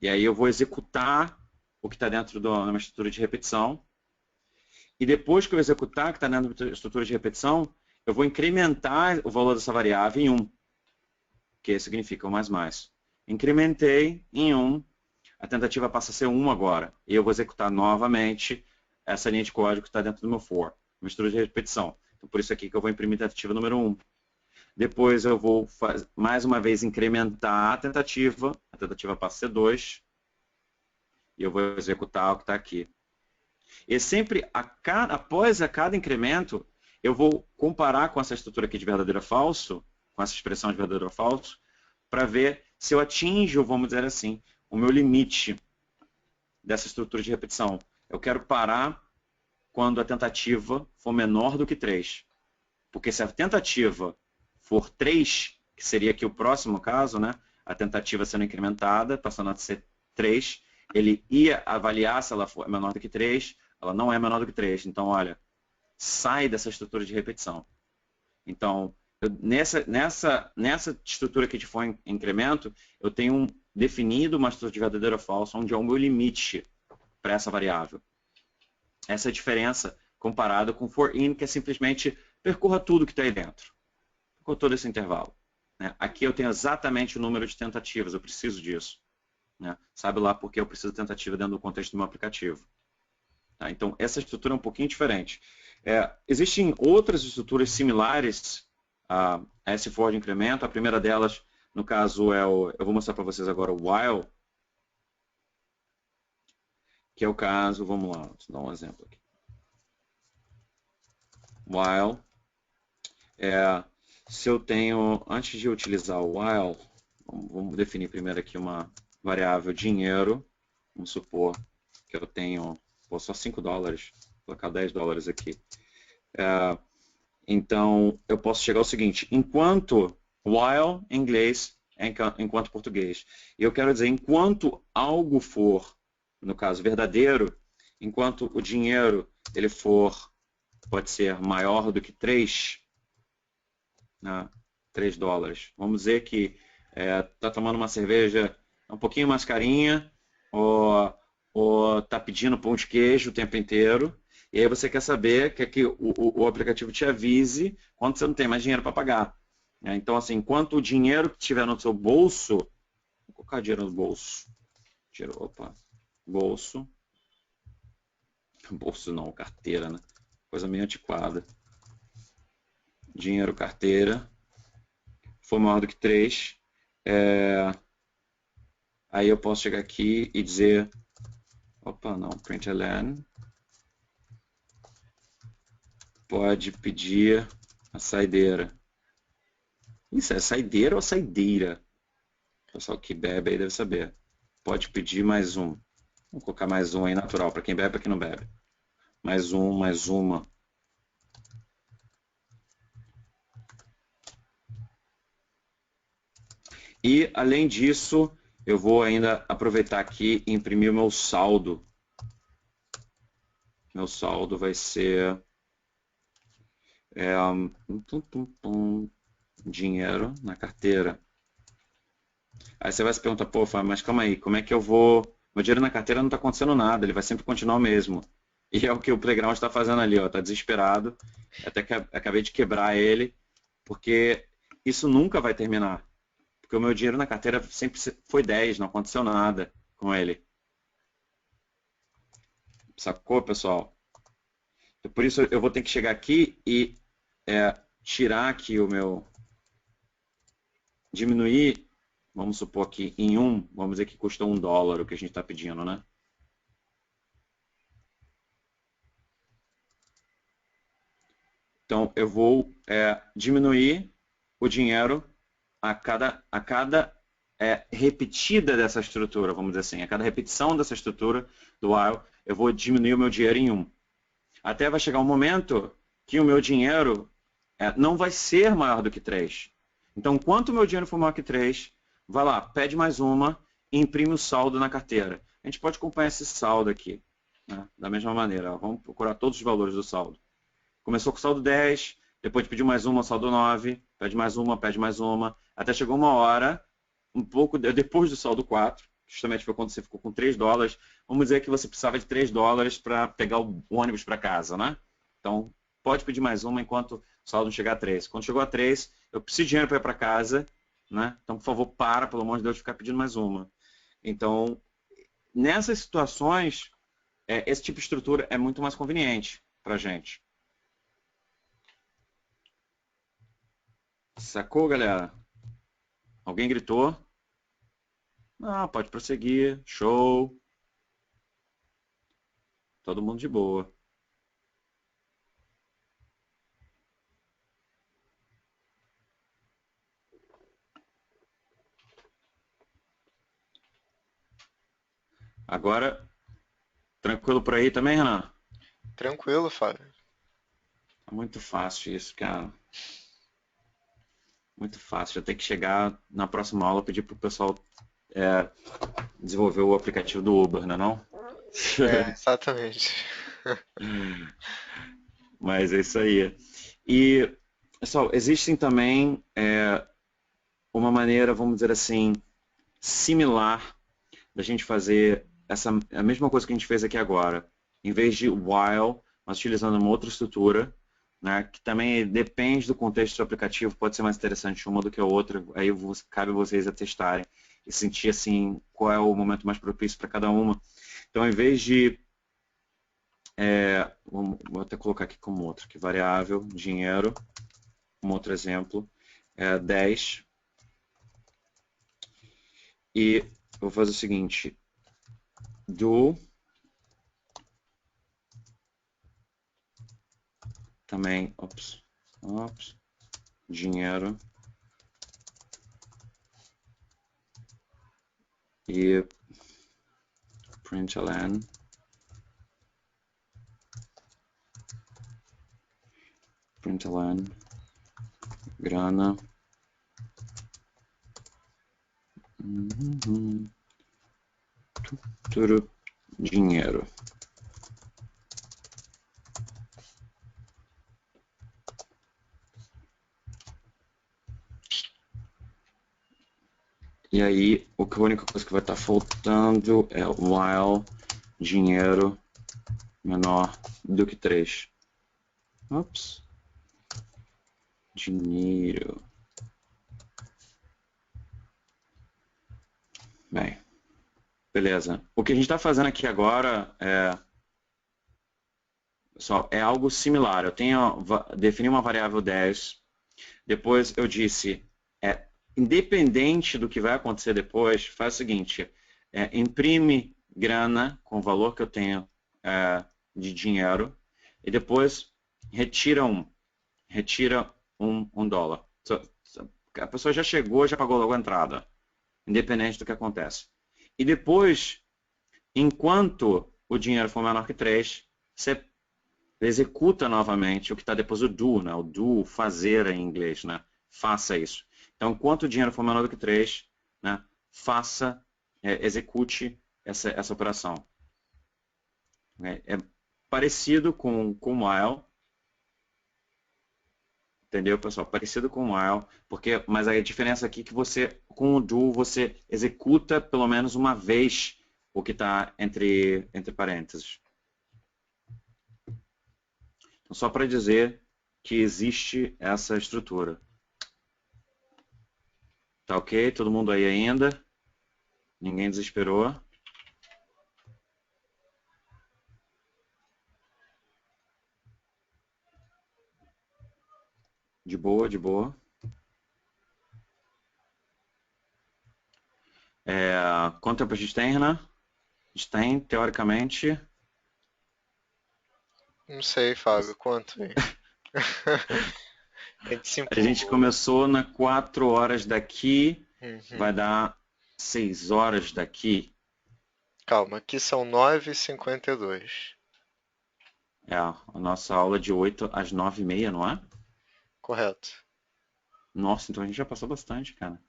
[SPEAKER 1] E aí eu vou executar o que está dentro de uma estrutura de repetição. E depois que eu executar o que está dentro da estrutura de repetição, eu vou incrementar o valor dessa variável em 1. Que significa o mais. Incrementei em 1. A tentativa passa a ser 1 agora. E eu vou executar novamente essa linha de código que está dentro do meu for. Uma estrutura de repetição. Então, por isso aqui que eu vou imprimir a tentativa número 1. Depois eu vou, mais uma vez, incrementar a tentativa passa a ser 2, e eu vou executar o que está aqui. E sempre, após cada incremento, eu vou comparar com essa estrutura aqui de verdadeiro ou falso, com essa expressão de verdadeiro ou falso, para ver se eu atinjo, vamos dizer assim, o meu limite dessa estrutura de repetição. Eu quero parar quando a tentativa for menor do que 3. Porque se a tentativa for 3, que seria aqui o próximo caso, né? A tentativa sendo incrementada, passando a ser 3, ele ia avaliar se ela for menor do que 3, ela não é menor do que 3. Então, olha, sai dessa estrutura de repetição. Então, nessa estrutura aqui de for incremento, eu tenho definido uma estrutura de verdadeiro ou falso, onde é o meu limite para essa variável. Essa é a diferença comparada com for in, que é simplesmente percorra tudo que está aí dentro. Com todo esse intervalo. Né? Aqui eu tenho exatamente o número de tentativas, eu preciso disso. Né? Sabe lá porque eu preciso de tentativa dentro do contexto do meu aplicativo. Tá? Então, essa estrutura é um pouquinho diferente. Existem outras estruturas similares a esse for de incremento. A primeira delas, no caso, eu vou mostrar para vocês agora o while, que é o caso, vamos lá, vou dar um exemplo aqui. While se eu tenho, antes de utilizar o while, vamos definir primeiro aqui uma variável dinheiro. Vamos supor que eu tenho só $5, vou colocar $10 aqui. Então, eu posso chegar ao seguinte, enquanto, while em inglês, enquanto português. Eu quero dizer, enquanto algo for, no caso verdadeiro, enquanto o dinheiro ele pode ser maior do que 3, $3. Vamos dizer que está tomando uma cerveja um pouquinho mais carinha, ou está pedindo pão de queijo o tempo inteiro, e aí você quer saber que o aplicativo te avise quando você não tem mais dinheiro para pagar. Então, assim, enquanto o dinheiro que estiver no seu bolso, vou colocar dinheiro no bolso. Opa, bolso. Bolso não, carteira, né? Coisa meio antiquada. Dinheiro, carteira. For maior do que 3. Aí eu posso chegar aqui e dizer... Opa, não, println. Pode pedir a saideira. Isso é saideira ou saideira? O pessoal que bebe aí deve saber. Pode pedir mais um. Vamos colocar mais um aí natural, para quem bebe e para quem não bebe. Mais um, mais uma. E, além disso, eu vou ainda aproveitar aqui e imprimir o meu saldo. Meu saldo vai ser... dinheiro na carteira. Aí você vai se perguntar, pô, Fábio, mas calma aí, como é que eu vou... Meu dinheiro na carteira não está acontecendo nada, ele vai sempre continuar o mesmo. E é o que o Playground está fazendo ali, ó, tá desesperado. Até que acabei de quebrar ele, porque isso nunca vai terminar. Porque o meu dinheiro na carteira sempre foi 10, não aconteceu nada com ele. Sacou, pessoal? Por isso eu vou ter que chegar aqui e tirar aqui o meu... Diminuir, vamos supor aqui em 1, vamos dizer que custa $1 o que a gente está pedindo, né? Então eu vou diminuir o dinheiro a cada repetida dessa estrutura, vamos dizer assim, a cada repetição dessa estrutura do while, eu vou diminuir o meu dinheiro em 1. Até vai chegar um momento que o meu dinheiro não vai ser maior do que 3. Então, quanto o meu dinheiro for maior que 3, vai lá, pede mais uma e imprime o saldo na carteira. A gente pode acompanhar esse saldo aqui, né? Da mesma maneira. Ó, vamos procurar todos os valores do saldo. Começou com saldo 10, depois pediu mais uma, saldo 9, pede mais uma, até chegou uma hora, um pouco depois do saldo 4, justamente foi quando você ficou com $3, vamos dizer que você precisava de $3 para pegar o ônibus para casa, né? Então, pode pedir mais uma enquanto o saldo não chegar a 3. Quando chegou a 3, eu preciso de dinheiro para ir para casa, né? Então, por favor, pelo amor de Deus, de ficar pedindo mais uma. Então, nessas situações, esse tipo de estrutura é muito mais conveniente para a gente. Sacou, galera? Alguém gritou? Ah, pode prosseguir. Show. Todo mundo de boa. Agora, tranquilo por aí também, Renan?
[SPEAKER 2] Tranquilo, Fábio.
[SPEAKER 1] É muito fácil isso, cara. Muito fácil. Eu tenho que chegar na próxima aula e pedir pro pessoal desenvolver o aplicativo do Uber, não é não?
[SPEAKER 2] Exatamente.
[SPEAKER 1] Mas é isso aí. E, pessoal, existem também uma maneira, vamos dizer assim, similar da gente fazer a mesma coisa que a gente fez aqui agora. Em vez de while, mas utilizando uma outra estrutura, né, que também depende do contexto do aplicativo, pode ser mais interessante uma do que a outra, aí cabe vocês a testarem e sentir assim qual é o momento mais propício para cada uma. Então, em vez de vou até colocar aqui como outro, que variável, dinheiro, como outro exemplo, 10. E eu vou fazer o seguinte, do também, dinheiro e println grana tudo dinheiro. E aí, a única coisa que vai estar faltando é while dinheiro menor do que 3. Dinheiro Beleza. O que a gente está fazendo aqui agora pessoal, é algo similar. Eu defini uma variável 10, depois eu disse, independente do que vai acontecer depois, faz o seguinte, imprime grana com o valor que eu tenho de dinheiro e depois retira um dólar. A pessoa já chegou, já pagou logo a entrada, independente do que acontece. E depois, enquanto o dinheiro for menor que 3, você executa novamente o que está depois do do, né? O do, fazer em inglês, né? Faça isso. Então, enquanto o dinheiro for menor do que 3, né? Execute essa operação. É parecido com while, entendeu, pessoal? Parecido com while, mas a diferença aqui é que com o do, você executa pelo menos uma vez o que está entre parênteses. Então, só para dizer que existe essa estrutura. Tá ok? Todo mundo aí ainda? Ninguém desesperou? De boa, de boa. Quanto tempo a gente tem, Renan? A gente tem, teoricamente...
[SPEAKER 2] Não sei, Fábio, quanto aí?
[SPEAKER 1] A gente começou na 4 horas daqui, vai dar 6 horas daqui.
[SPEAKER 2] Calma, aqui são 9h52.
[SPEAKER 1] A nossa aula de 8 às 9h30, não é?
[SPEAKER 2] Correto.
[SPEAKER 1] Nossa, então a gente já passou bastante, cara.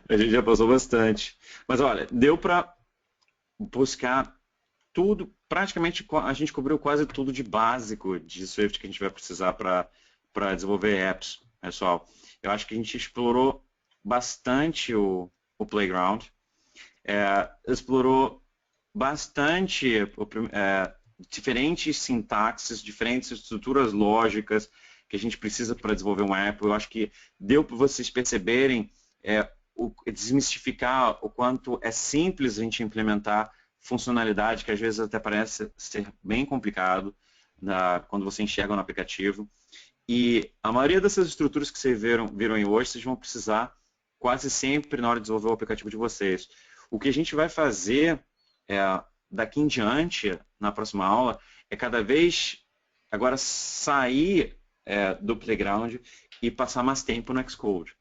[SPEAKER 1] A gente já passou bastante. Mas olha, deu para buscar tudo, praticamente a gente cobriu quase tudo de básico de Swift que a gente vai precisar para desenvolver apps, pessoal. Eu acho que a gente explorou bastante o playground, explorou bastante diferentes sintaxes, diferentes estruturas lógicas que a gente precisa para desenvolver um app. Eu acho que deu para vocês perceberem, desmistificar o quanto é simples a gente implementar funcionalidade que às vezes até parece ser bem complicado quando você enxerga no aplicativo. E a maioria dessas estruturas que vocês viram aí hoje, vocês vão precisar quase sempre na hora de desenvolver o aplicativo de vocês. O que a gente vai fazer daqui em diante, na próxima aula, é cada vez agora sair do playground e passar mais tempo no Xcode.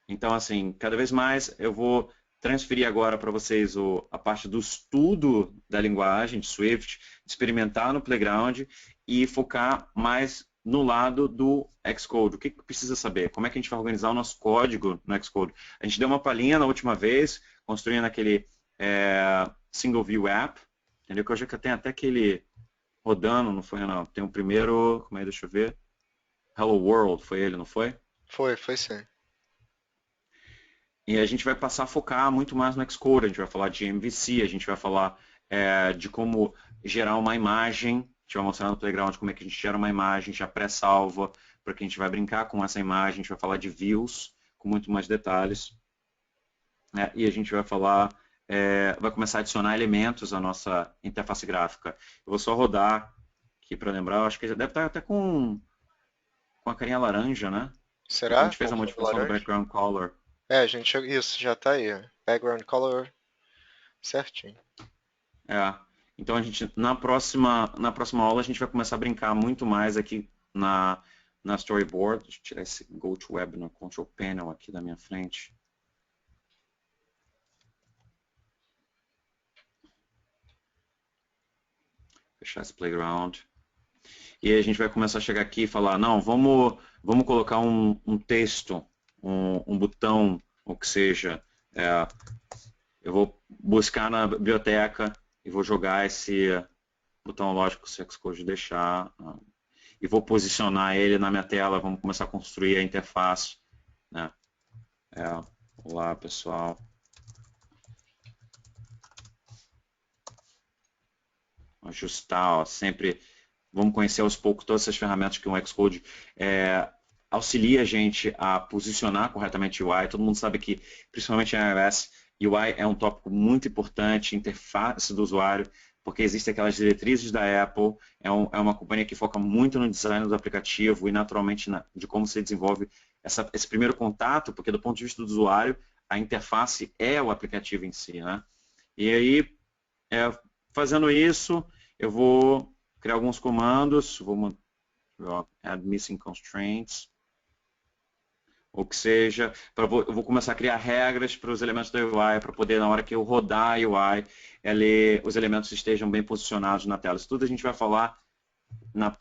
[SPEAKER 1] Então, assim, cada vez mais eu vou transferir agora para vocês a parte do estudo da linguagem de Swift, experimentar no playground e focar mais no lado do Xcode. O que precisa saber? Como é que a gente vai organizar o nosso código no Xcode? A gente deu uma palhinha na última vez, construindo aquele Single View App, entendeu? Que hoje tem até aquele rodando, não foi, não? Tem o primeiro, como é, deixa eu ver, Hello World, foi ele, não foi?
[SPEAKER 2] Foi sim.
[SPEAKER 1] E a gente vai passar a focar muito mais no Xcode, a gente vai falar de MVC, a gente vai falar de como gerar uma imagem, a gente vai mostrar no Playground como é que a gente gera uma imagem já pré-salva, para que a gente vai brincar com essa imagem, a gente vai falar de views com muito mais detalhes. E a gente vai falar, vai começar a adicionar elementos à nossa interface gráfica. Eu vou só rodar aqui para lembrar, eu acho que já deve estar até com a carinha laranja, né?
[SPEAKER 2] Será?
[SPEAKER 1] A gente fez a modificação do background color.
[SPEAKER 2] Isso, já tá aí. Background color certinho.
[SPEAKER 1] Então a gente, na próxima aula a gente vai começar a brincar muito mais aqui na storyboard. Deixa eu tirar esse Go to Web no Control Panel aqui da minha frente. Fechar esse playground. E a gente vai começar a chegar aqui e falar, não, vamos colocar um texto, um botão, ou que seja. Eu vou buscar na biblioteca e vou jogar esse botão, lógico, se o Xcode deixar, e vou posicionar ele na minha tela, vamos começar a construir a interface. Né? Olá, pessoal. Ajustar, ó, sempre, vamos conhecer aos poucos todas essas ferramentas que o Xcode auxilia a gente a posicionar corretamente o UI. Todo mundo sabe que, principalmente em iOS UI é um tópico muito importante, interface do usuário, porque existem aquelas diretrizes da Apple, é uma companhia que foca muito no design do aplicativo e naturalmente de como se desenvolve esse primeiro contato, porque do ponto de vista do usuário, a interface é o aplicativo em si, né? E aí, fazendo isso, eu vou criar alguns comandos, add missing constraints, ou que seja, eu vou começar a criar regras para os elementos da UI, para poder, na hora que eu rodar a UI, os elementos estejam bem posicionados na tela. Isso tudo a gente vai falar na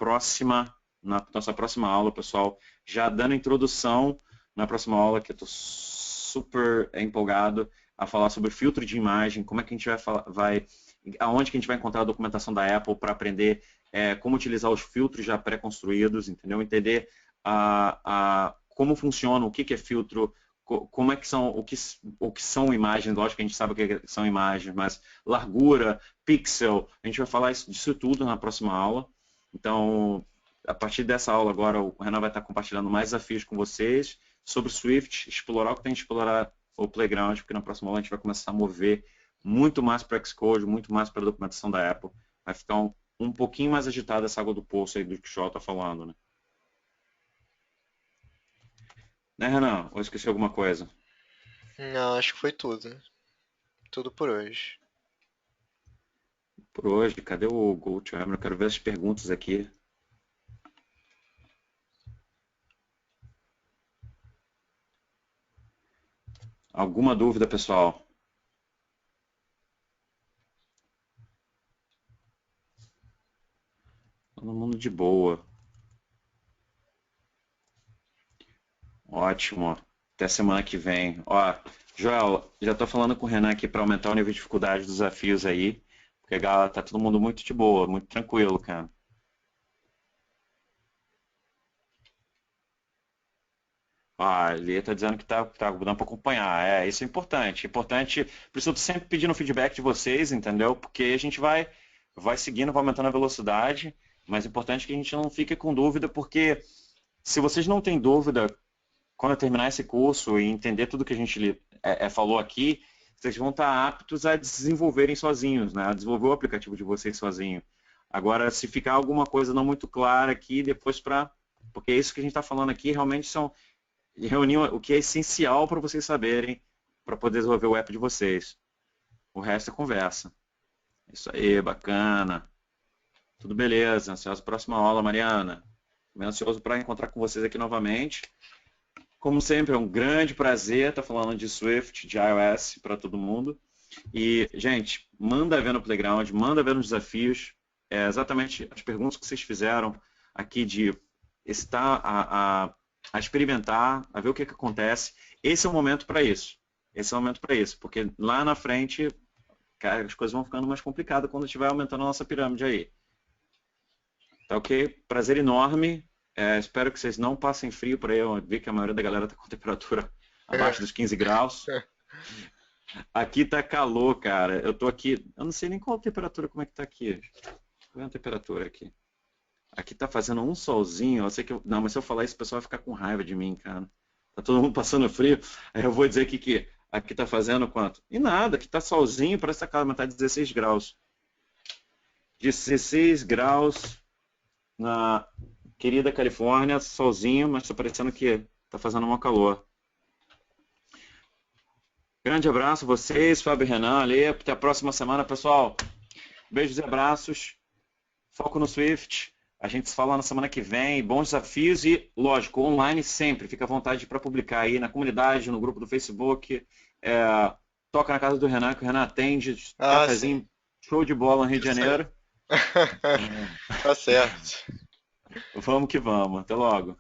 [SPEAKER 1] nossa próxima aula, pessoal. Já dando introdução na próxima aula, que eu estou super empolgado a falar sobre filtro de imagem, como é que a gente aonde que a gente vai encontrar a documentação da Apple para aprender como utilizar os filtros já pré-construídos, entendeu? Entender como funciona, o que é filtro, como é que são, o que são imagens, lógico que a gente sabe o que são imagens, mas largura, pixel, a gente vai falar disso tudo na próxima aula. Então, a partir dessa aula agora, o Renan vai estar compartilhando mais desafios com vocês sobre o Swift, explorar o que tem que explorar o Playground, porque na próxima aula a gente vai começar a mover muito mais para Xcode, muito mais para a documentação da Apple. Vai ficar um pouquinho mais agitada essa água do poço aí do que o João está falando, né? Né, Renan? Ou esqueci alguma coisa?
[SPEAKER 2] Não, acho que foi tudo. Tudo por hoje.
[SPEAKER 1] Por hoje, cadê o Go to Hammer? Eu quero ver as perguntas aqui. Alguma dúvida, pessoal? Todo mundo de boa. Ótimo. Até semana que vem. Ó, Joel, já estou falando com o Renan aqui para aumentar o nível de dificuldade dos desafios aí. Porque, galera, tá todo mundo muito de boa, muito tranquilo, cara. Ah, ele está dizendo que tá dando para acompanhar. Isso é importante. Importante, por isso eu tô sempre pedindo feedback de vocês, entendeu? Porque a gente vai seguindo, vai aumentando a velocidade, mas é importante que a gente não fique com dúvida, porque se vocês não têm dúvida, quando eu terminar esse curso e entender tudo que a gente falou aqui, vocês vão estar aptos a desenvolverem sozinhos, né? A desenvolver o aplicativo de vocês sozinho. Agora, se ficar alguma coisa não muito clara aqui, depois porque isso que a gente está falando aqui realmente reunir o que é essencial para vocês saberem para poder desenvolver o app de vocês. O resto é conversa. Isso aí, bacana. Tudo beleza. Ansioso para a próxima aula, Mariana. Estou ansioso para encontrar com vocês aqui novamente. Como sempre, é um grande prazer estar falando de Swift, de iOS para todo mundo. E, gente, manda ver no Playground, manda ver nos desafios. Exatamente as perguntas que vocês fizeram aqui de estar a experimentar, a ver o que acontece. Esse é o momento para isso. Esse é o momento para isso, porque lá na frente, cara, as coisas vão ficando mais complicadas quando estiver aumentando a nossa pirâmide aí. Tá ok? Prazer enorme. Espero que vocês não passem frio por aí. Eu vi que a maioria da galera está com temperatura abaixo dos 15 graus. Aqui tá calor, cara. Eu tô aqui, eu não sei nem qual a temperatura, como é que tá aqui. Deixa eu ver a temperatura aqui. Aqui tá fazendo um solzinho. Eu sei que não, mas se eu falar isso, o pessoal vai ficar com raiva de mim, cara. Tá todo mundo passando frio. Aí eu vou dizer que aqui tá fazendo quanto? E nada, aqui tá solzinho, parece que tá 16 graus. 16 graus na querida Califórnia, solzinho, mas tá parecendo que tá fazendo um calor. Grande abraço a vocês, Fábio e Renan, ali. Até a próxima semana, pessoal. Beijos e abraços. Foco no Swift. A gente se fala na semana que vem. Bons desafios e, lógico, online sempre. Fica à vontade para publicar aí na comunidade, no grupo do Facebook. Toca na casa do Renan, que o Renan atende. Cafezinho,
[SPEAKER 2] Sim.
[SPEAKER 1] show de bola no Rio de Janeiro.
[SPEAKER 2] Tá certo.
[SPEAKER 1] Vamos que vamos. Até logo.